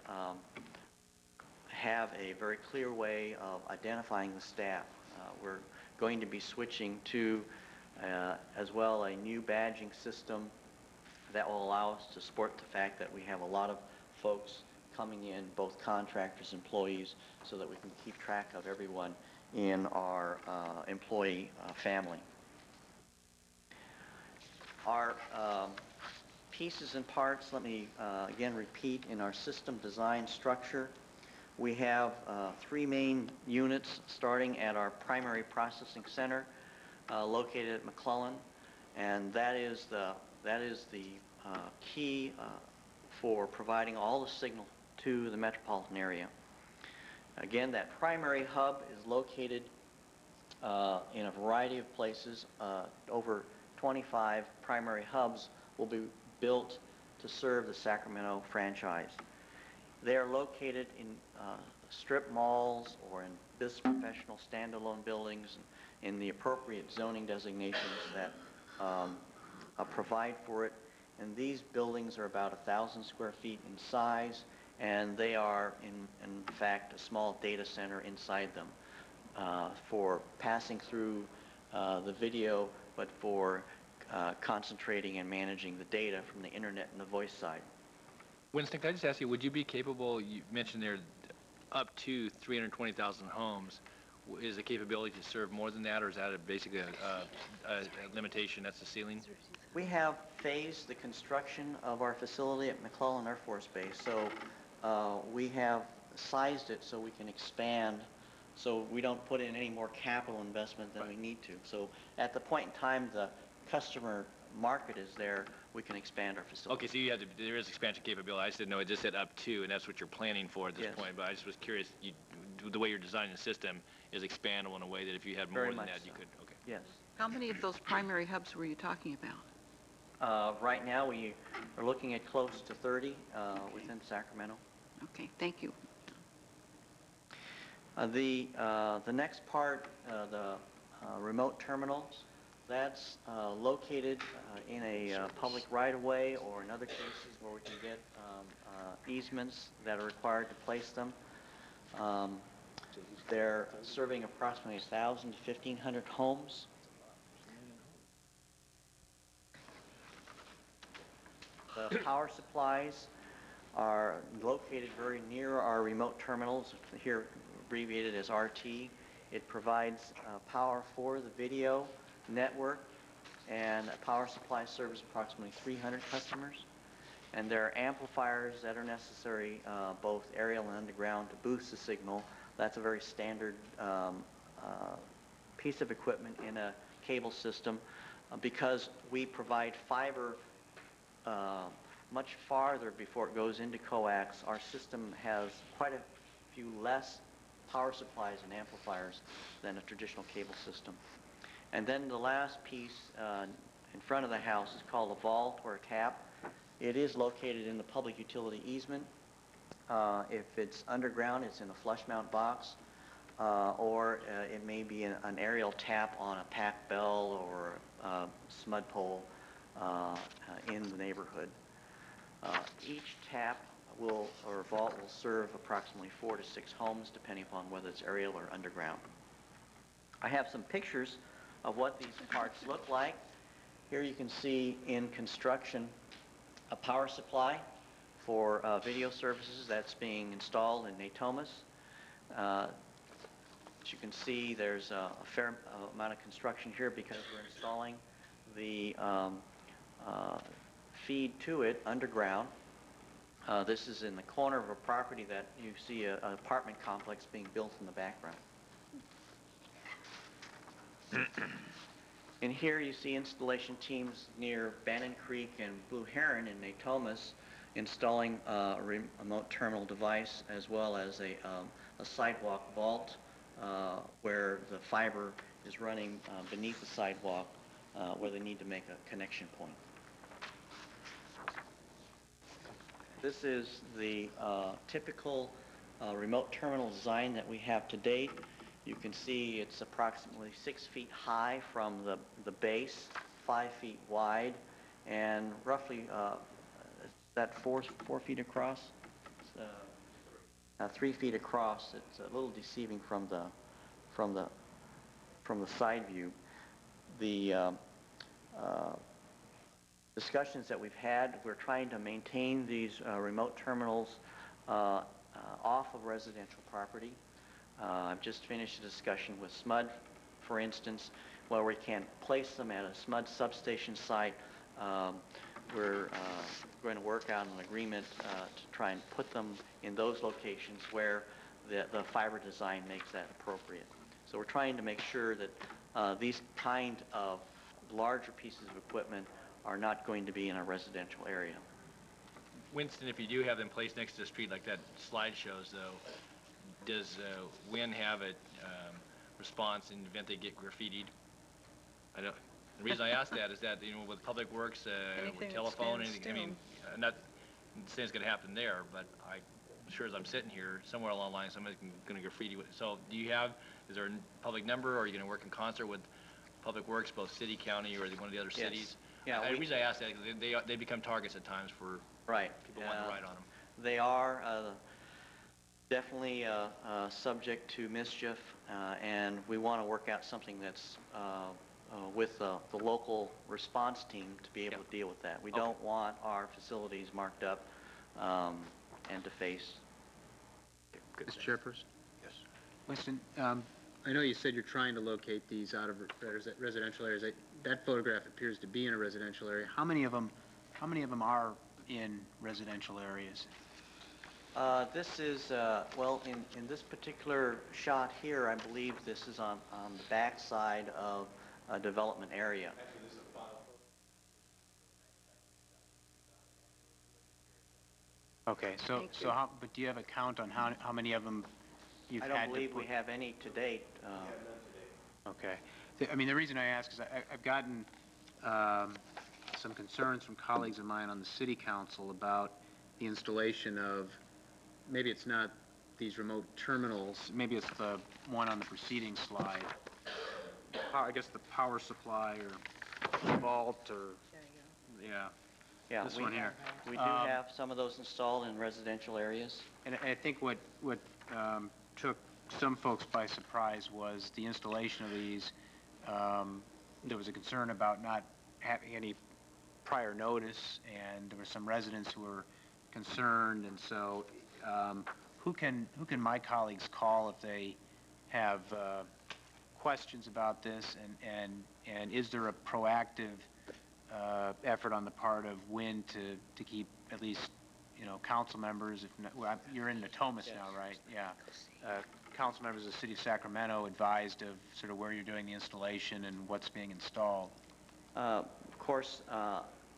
have a very clear way of identifying the staff. We're going to be switching to, as well, a new badging system that will allow us to support the fact that we have a lot of folks coming in, both contractors, employees, so that we can keep track of everyone in our employee family. Our pieces and parts, let me again repeat, in our system design structure, we have three main units starting at our primary processing center located at McClellan, and that is the key for providing all the signal to the metropolitan area. Again, that primary hub is located in a variety of places. Over 25 primary hubs will be built to serve the Sacramento franchise. They are located in strip malls or in business professional standalone buildings in the appropriate zoning designations that provide for it. And these buildings are about 1,000 square feet in size, and they are in fact a small data center inside them for passing through the video, but for concentrating and managing the data from the internet and the voice side. Winston, can I just ask you, would you be capable, you mentioned there up to 320,000 homes, is the capability to serve more than that, or is that basically a limitation, that's the ceiling? We have phased the construction of our facility at McClellan Air Force Base, so we have sized it so we can expand, so we don't put in any more capital investment than we need to. So at the point in time the customer market is there, we can expand our facility. Okay, so you have to, there is expansion capability. I just didn't know, it just said up to, and that's what you're planning for at this Yes. point. But I just was curious, the way you're designing the system is expandable in a way that if you had more Very than much that, you so. could, okay. Yes. How many of those primary hubs were you talking about? Right now, we are looking at close to 30 within Sacramento. Okay, thank you. The next part, the remote terminals, that's located in a public right-of-way, or in other cases where we can get easements that are required to place them. They're serving approximately 1,000 to 1,500 homes. The power supplies are located very near our remote terminals, here abbreviated as RT. It provides power for the video network, and a power supply serves approximately 300 customers. And there are amplifiers that are necessary, both aerial and underground, to boost the signal. That's a very standard piece of equipment in a cable system. Because we provide fiber much farther before it goes into coax, our system has quite a few less power supplies and amplifiers than a traditional cable system. And then the last piece in front of the house is called a vault or a tap. It is located in the public utility easement. If it's underground, it's in a flush mount box, or it may be an aerial tap on a pack bell or a SMUD pole in the neighborhood. Each tap or vault will serve approximately 4 to 6 homes, depending upon whether it's aerial or underground. I have some pictures of what these parts look like. Here you can see in construction a power supply for video services that's being installed in Natomas. As you can see, there's a fair amount of construction here because we're installing the feed to it underground. This is in the corner of a property that you see an apartment complex being built in the background. And here you see installation teams near Bannon Creek and Blue Heron in Natomas installing a remote terminal device, as well as a sidewalk vault where the fiber is running beneath the sidewalk where they need to make a connection point. This is the typical remote terminal design that we have to date. You can see it's approximately 6 feet high from the base, 5 feet wide, and roughly that 4 feet across. It's, 3 feet across. It's a little deceiving from the side view. The discussions that we've had, we're trying to maintain these remote terminals off of residential property. I've just finished a discussion with SMUD, for instance, where we can place them at a SMUD substation site. We're going to work out an agreement to try and put them in those locations where the fiber design makes that appropriate. So we're trying to make sure that these kind of larger pieces of equipment are not going to be in a residential area. Winston, if you do have them placed next to the street like that slide shows, though, does WIN have a response in the event they get graffitied? I know. The reason I ask that is that, you know, with Public Works, with telephone, anything, I mean, not saying it's going to happen there, but I'm sure as I'm sitting here, somewhere along the line, somebody's going to graffiti with it. So do you have, is there a public number, or are you going to work in concert with Public Works, both city, county, or one of the other cities? Yeah, the reason I ask that is they become targets at times for people wanting to ride on them. They are definitely subject to mischief, and we want to work out something that's with the local response team to be able to deal with that. We don't want our facilities marked up and defaced. Mr. Chairperson? Yes. Winston, I know you said you're trying to locate these out of residential areas. That photograph appears to be in a residential area. How many of them are in residential areas? This is, well, in this particular shot here, I believe this is on the back side of a development area. Okay, Thank you. but do you have a count on how many of them you've I had don't to believe we put? have any to date. Okay. I mean, the reason I ask is I've gotten some concerns from colleagues of mine on the city council about the installation of, maybe it's not these remote terminals, maybe it's the one on the preceding slide. I guess the power supply or vault or, yeah, Yeah, this one here. we do have some of those installed in residential areas. And I think what took some folks by surprise was the installation of these. There was a concern about not having any prior notice, and there were some residents who were concerned, and so who can my colleagues call if they have questions about this, and is there a proactive effort on the part of WIN to keep at least, council members, if not, well, you're in Natomas now, right? Yeah. Council members of the city of Sacramento advised of sort of where you're doing the installation and what's being installed? Of course,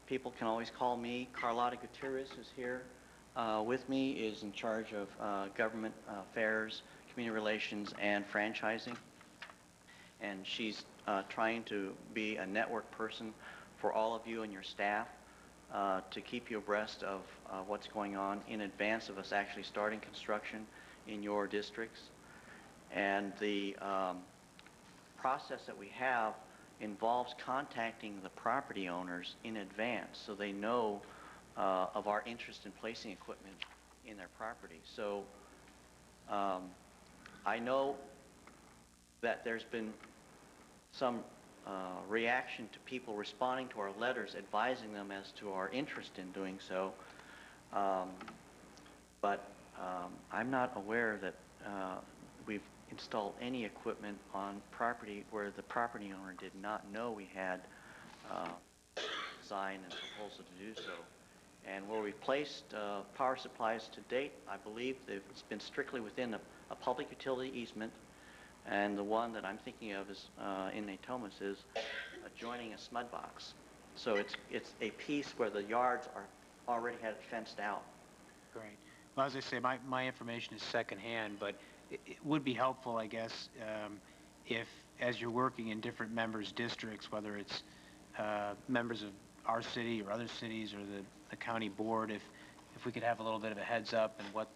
people can always call me. Carlotta Gutierrez, who's here with me, is in charge of government affairs, community relations, and franchising. And she's trying to be a network person for all of you and your staff to keep you abreast of what's going on in advance of us actually starting construction in your districts. And the process that we have involves contacting the property owners in advance so they know of our interest in placing equipment in their property. So I know that there's been some reaction to people responding to our letters advising them as to our interest in doing so, but I'm not aware that we've installed any equipment on property where the property owner did not know we had design and proposal to do so. And where we've placed power supplies to date, I believe it's been strictly within a public utility easement, and the one that I'm thinking of is in Natomas is adjoining a SMUD box. So it's a piece where the yards are already had it fenced out. Great. Well, as I say, my information is secondhand, but it would be helpful, I guess, if, as you're working in different members' districts, whether it's members of our city or other cities or the county board, if we could have a little bit of a heads up and what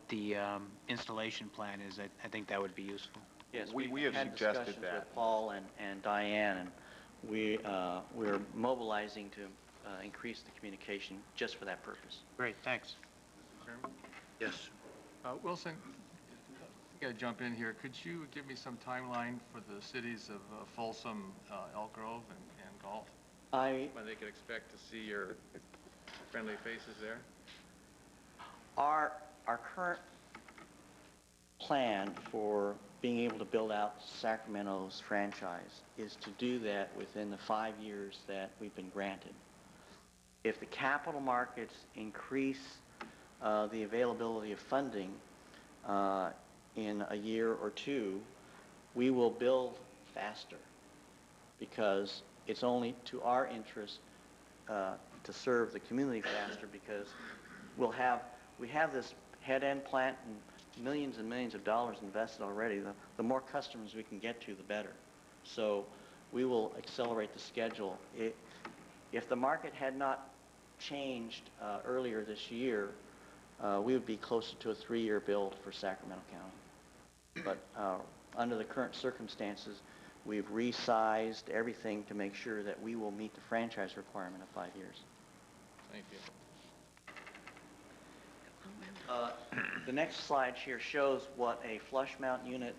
the installation plan is, I think that would be useful. Yes, we have had suggested discussions that. with Paul and Diane, and we're mobilizing to increase the communication just for that purpose. Great, thanks. Chairman? Yes. Wilson, I got to jump in here. Could you give me some timeline for the cities of Folsom, Elk Grove, and Gulf? When they could expect to see your friendly faces there? Our current plan for being able to build out Sacramento's franchise is to do that within the 5 years that we've been granted. If the capital markets increase the availability of funding in a year or two, we will build faster because it's only to our interest to serve the community faster, because we have this head-end plant and millions of dollars invested already. The more customers we can get to, the better. So we will accelerate the schedule. If the market had not changed earlier this year, we would be closer to a 3-year build for Sacramento County. But under the current circumstances, we've resized everything to make sure that we will meet the franchise requirement of 5 years. Thank you. The next slide here shows what a flush mount unit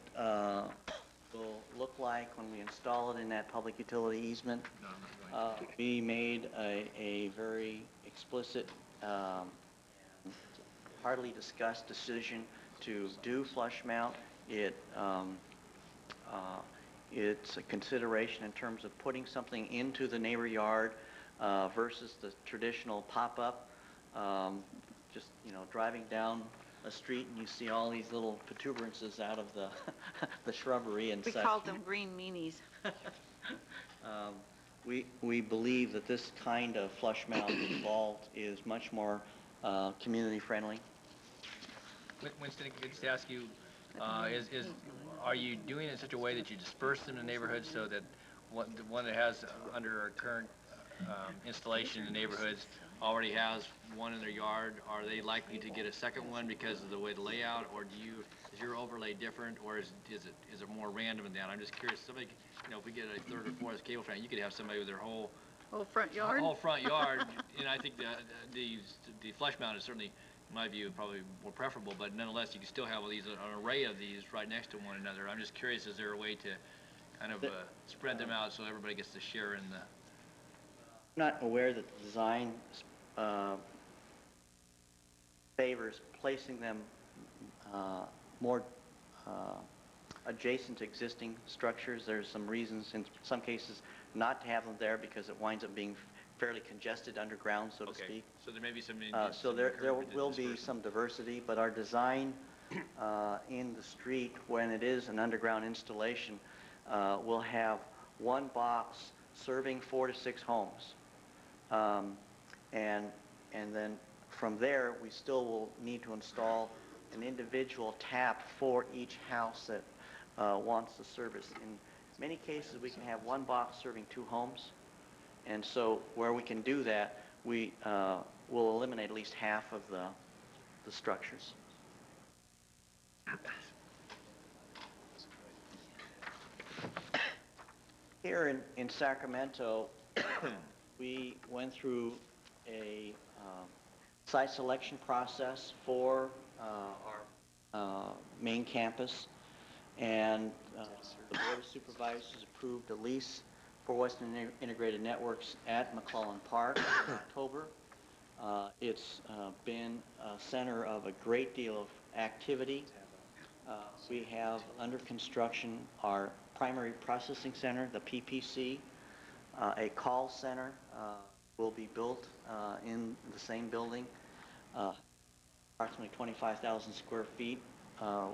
will look like when we install it in that public utility easement. We made a very explicit, hardly discussed decision to do flush mount. It's a consideration in terms of putting something into the neighbor yard versus the traditional pop-up. Just, driving down a street and you see all these little protuberances out of the shrubbery and such. We called them green meanies. We believe that this kind of flush mount vault is much more community-friendly. Winston, could I just ask you, are you doing it in such a way that you disperse them in the neighborhoods so that the one that has under our current installation in the neighborhoods already has one in their yard? Are they likely to get a second one because of the way the layout, or is your overlay different, or is it more random than that? I'm just curious. Somebody, if we get a third or fourth cable fan, you could have somebody with their whole front yard? Whole front yard, and I think the flush mount is certainly, in my view, probably more preferable, but nonetheless, you can still have an array of these right next to one another. I'm just curious, is there a way to kind of spread them out so everybody gets to share in the... I'm not aware that the design favors placing them more adjacent to existing structures. There's some reasons in some cases not to have them there because it winds up being fairly congested underground, so to speak. So there may be some... So there will be some diversity, but our design in the street, when it is an underground installation, will have one box serving 4 to 6 homes. And then from there, we still will need to install an individual tap for each house that wants the service. In many cases, we can have one box serving 2 homes. And so where we can do that, we will eliminate at least half of the structures. Here in Sacramento, we went through a site selection process for our main campus, and the Board of Supervisors approved a lease for Western Integrated Networks at McClellan Park in October. It's been a center of a great deal of activity. We have under construction our primary processing center, the PPC. A call center will be built in the same building, approximately 25,000 square feet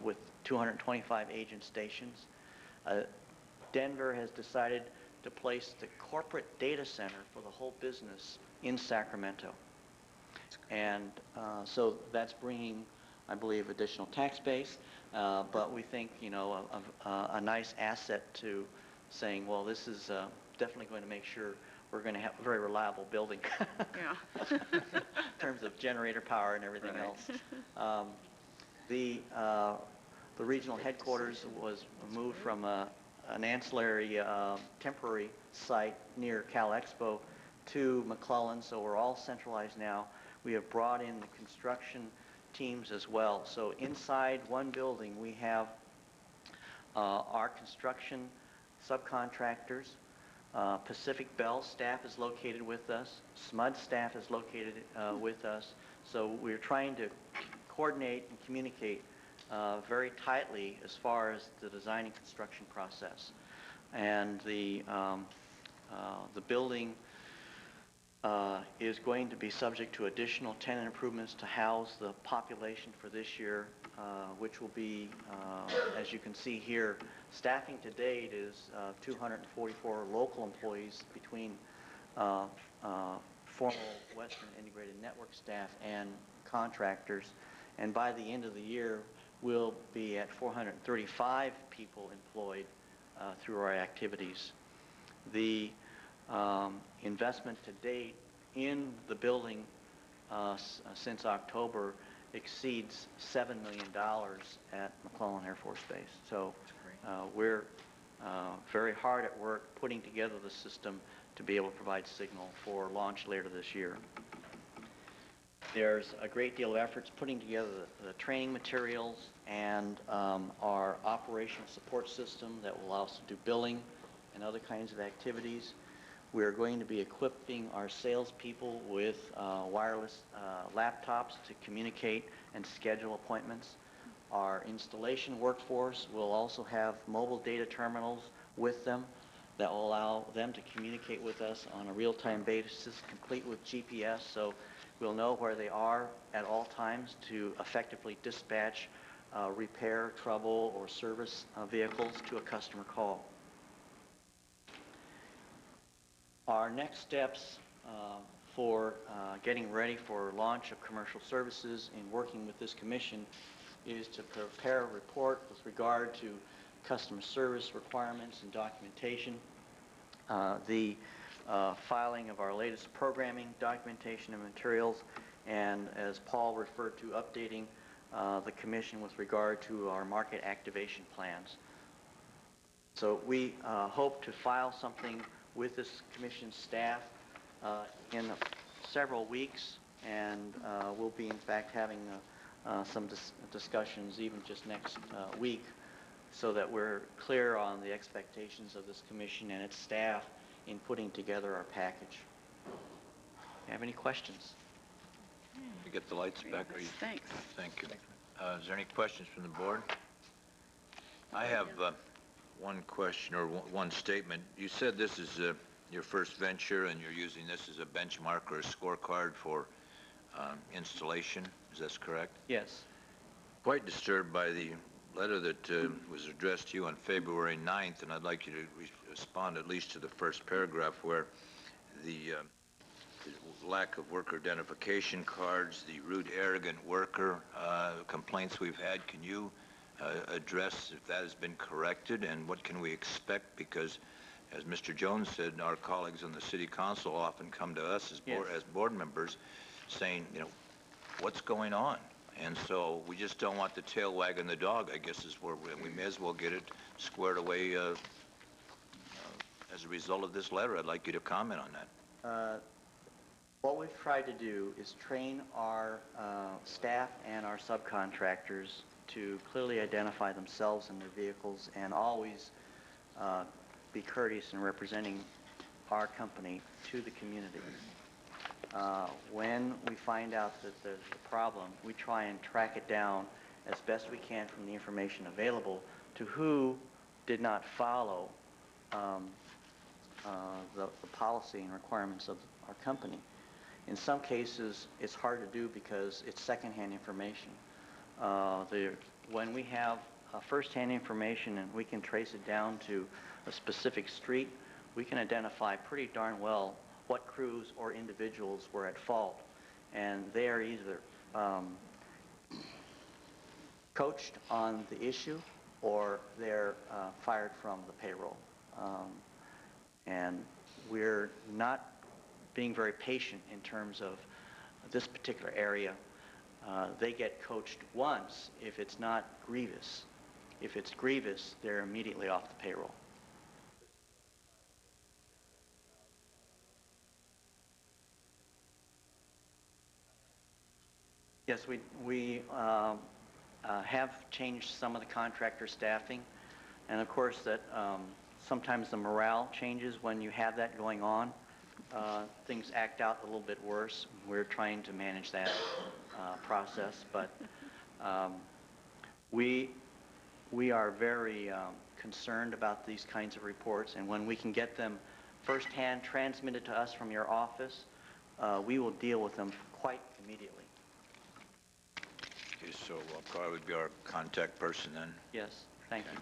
with 225 agent stations. Denver has decided to place the corporate data center for the whole business in Sacramento. And so that's bringing, I believe, additional tax base, but we think, a nice asset to saying, well, this is definitely going to make sure we're going to have a very reliable building in terms of generator power and everything else. The regional headquarters was moved from an ancillary temporary site near Cal Expo to McClellan, so we're all centralized now. We have brought in the construction teams as well. So inside one building, we have our construction subcontractors. Pacific Bell staff is located with us. SMUD staff is located with us. So we're trying to coordinate and communicate very tightly as far as the design and construction process. And the building is going to be subject to additional tenant improvements to house the population for this year, which will be, as you can see here, staffing to date is 244 local employees between formal Western Integrated Network staff and contractors. And by the end of the year, we'll be at 435 people employed through our activities. The investment to date in the building since October exceeds $7 million at McClellan Air Force Base. So we're very hard at work putting together the system to be able to provide signal for launch later this year. There's a great deal of efforts putting together the training materials and our operational support system that will allow us to do billing and other kinds of activities. We're going to be equipping our salespeople with wireless laptops to communicate and schedule appointments. Our installation workforce will also have mobile data terminals with them that will allow them to communicate with us on a real-time basis, complete with GPS, so we'll know where they are at all times to effectively dispatch repair, trouble, or service vehicles to a customer call. Our next steps for getting ready for launch of commercial services and working with this commission is to prepare a report with regard to customer service requirements and documentation, the filing of our latest programming, documentation and materials, and as Paul referred to, updating the commission with regard to our market activation plans. So we hope to file something with this commission staff in several weeks, and we'll be in fact having some discussions even just next week, so that we're clear on the expectations of this commission and its staff in putting together our package. Have any questions? You get the lights back? Thanks. Thank you. Is there any questions from the board? I have one question or one statement. You said this is your first venture and you're using this as a benchmark or a scorecard for installation. Is that correct? Yes. Quite disturbed by the letter that was addressed to you on February 9th, and I'd like you to respond at least to the first paragraph where the lack of worker identification cards, the rude, arrogant worker complaints we've had. Can you address if that has been corrected and what can we expect? Because as Mr. Jones said, our colleagues on the city council often come to us as board members saying, you know, what's going on? And so we just don't want the tail wagging the dog, I guess, is where we may as well get it squared away as a result of this letter. I'd like you to comment on that. What we've tried to do is train our staff and our subcontractors to clearly identify themselves and their vehicles and always be courteous in representing our company to the community. When we find out that there's a problem, we try and track it down as best we can from the information available to who did not follow the policy and requirements of our company. In some cases, it's hard to do because it's secondhand information. When we have firsthand information and we can trace it down to a specific street, we can identify pretty darn well what crews or individuals were at fault. And they are either coached on the issue or they're fired from the payroll. And we're not being very patient in terms of this particular area. They get coached once if it's not grievous. If it's grievous, they're immediately off the payroll. Yes, we have changed some of the contractor staffing, and of course that sometimes the morale changes when you have that going on. Things act out a little bit worse. We're trying to manage that process, but we are very concerned about these kinds of reports, and when we can get them firsthand transmitted to us from your office, we will deal with them quite immediately. Okay, so Carl would be our contact person then? Yes, thank you.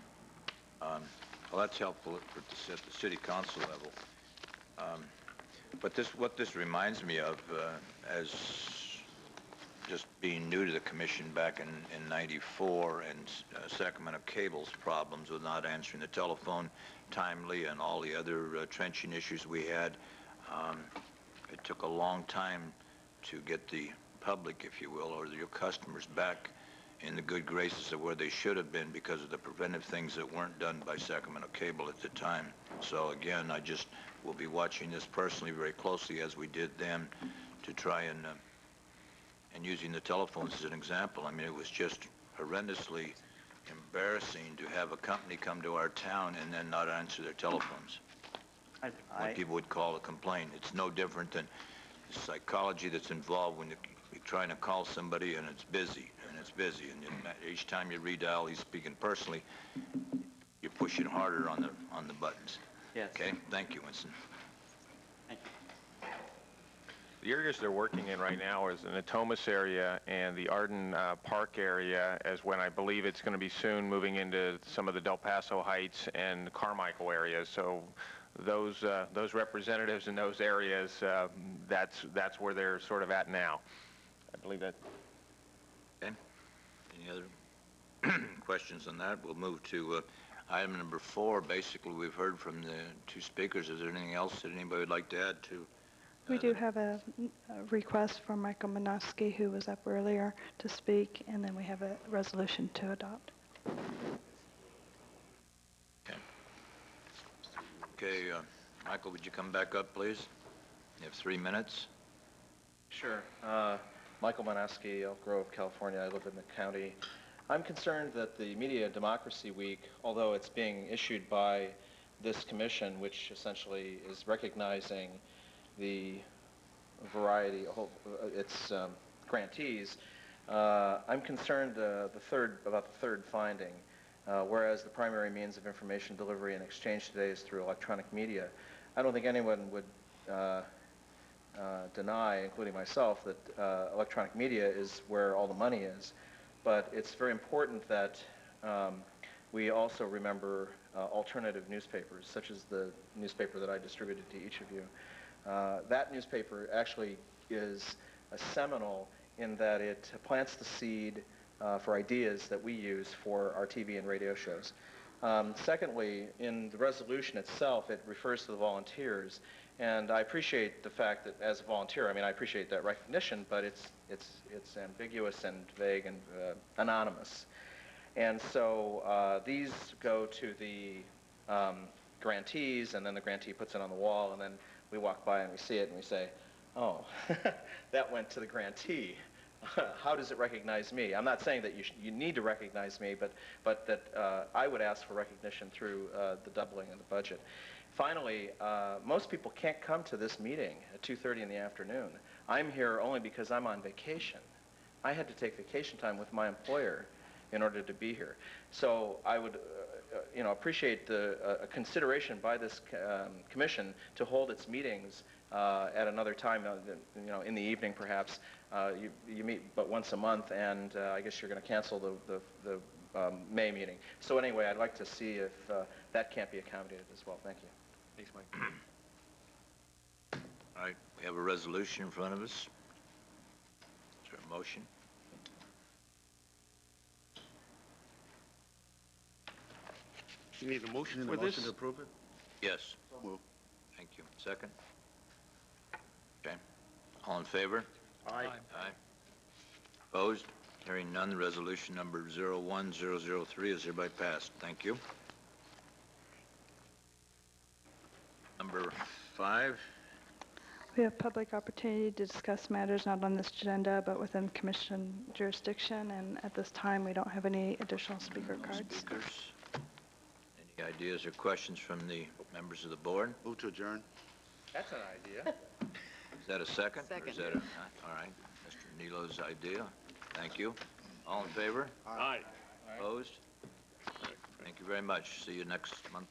Well, that's helpful at the city council level. But what this reminds me of, as just being new to the commission back in '94 and Sacramento Cable's problems with not answering the telephone timely and all the other trenching issues we had, it took a long time to get the public, if you will, or your customers back in the good graces of where they should have been because of the preventive things that weren't done by Sacramento Cable at the time. So again, I just will be watching this personally very closely as we did then to try and using the telephones as an example. I mean, it was just horrendously embarrassing to have a company come to our town and then not answer their telephones. What people would call a complaint. It's no different than the psychology that's involved when you're trying to call somebody and it's busy, and each time you redial, he's speaking personally, you're pushing harder on the buttons. Yes. Okay, thank you, Winston. Thank you. The areas they're working in right now is the Natomas area and the Arden Park area, as when I believe it's going to be soon moving into some of the Del Paso Heights and Carmichael areas. So those representatives in those areas, that's where they're sort of at now. I believe that. Okay. Any other questions on that? We'll move to item number 4. Basically, we've heard from the 2 speakers. Is there anything else that anybody would like to add to? We do have a request from Michael Minoski, who was up earlier, to speak, and then we have a resolution to adopt. Okay, Michael, would you come back up, please? You have 3 minutes. Sure. Michael Minoski, Elk Grove, California. I live in the county. I'm concerned that the Media Democracy Week, although it's being issued by this commission, which essentially is recognizing the variety, its grantees, I'm concerned about the third finding. Whereas the primary means of information delivery and exchange today is through electronic media, I don't think anyone would deny, including myself, that electronic media is where all the money is. But it's very important that we also remember alternative newspapers, such as the newspaper that I distributed to each of you. That newspaper actually is a seminal in that it plants the seed for ideas that we use for our TV and radio shows. Secondly, in the resolution itself, it refers to the volunteers, and I appreciate the fact that as a volunteer, I mean, I appreciate that recognition, but it's ambiguous and vague and anonymous. And so these go to the grantees, and then the grantee puts it on the wall, and then we walk by and we see it and we say, oh, that went to the grantee. How does it recognize me? I'm not saying that you need to recognize me, but that I would ask for recognition through the doubling of the budget. Finally, most people can't come to this meeting at 2:30 in the afternoon. I'm here only because I'm on vacation. I had to take vacation time with my employer in order to be here. So I would appreciate the consideration by this commission to hold its meetings at another time, in the evening perhaps. You meet but once a month, and I guess you're going to cancel the May meeting. So anyway, I'd like to see if that can't be accommodated as well. Thank you. Thanks, Mike. All right, we have a resolution in front of us. Is there a motion? You need a motion for a this? motion to approve it? Yes. So moved. Thank you. Second? Okay. All in favor? Aye. Aye. Opposed? Hearing none, the resolution number 01003 is hereby passed. Thank you. Number 5. We have public opportunity to discuss matters not on this agenda, but within commission jurisdiction, and at this time, we don't have any additional speaker cards. Speakers? Any ideas or questions from the members of the board? Move to adjourn. That's an idea. Is that a second? Or is that all right. Mr. Nilo's idea. Thank you. All in favor? Aye. Opposed? Thank you very much. See you next month.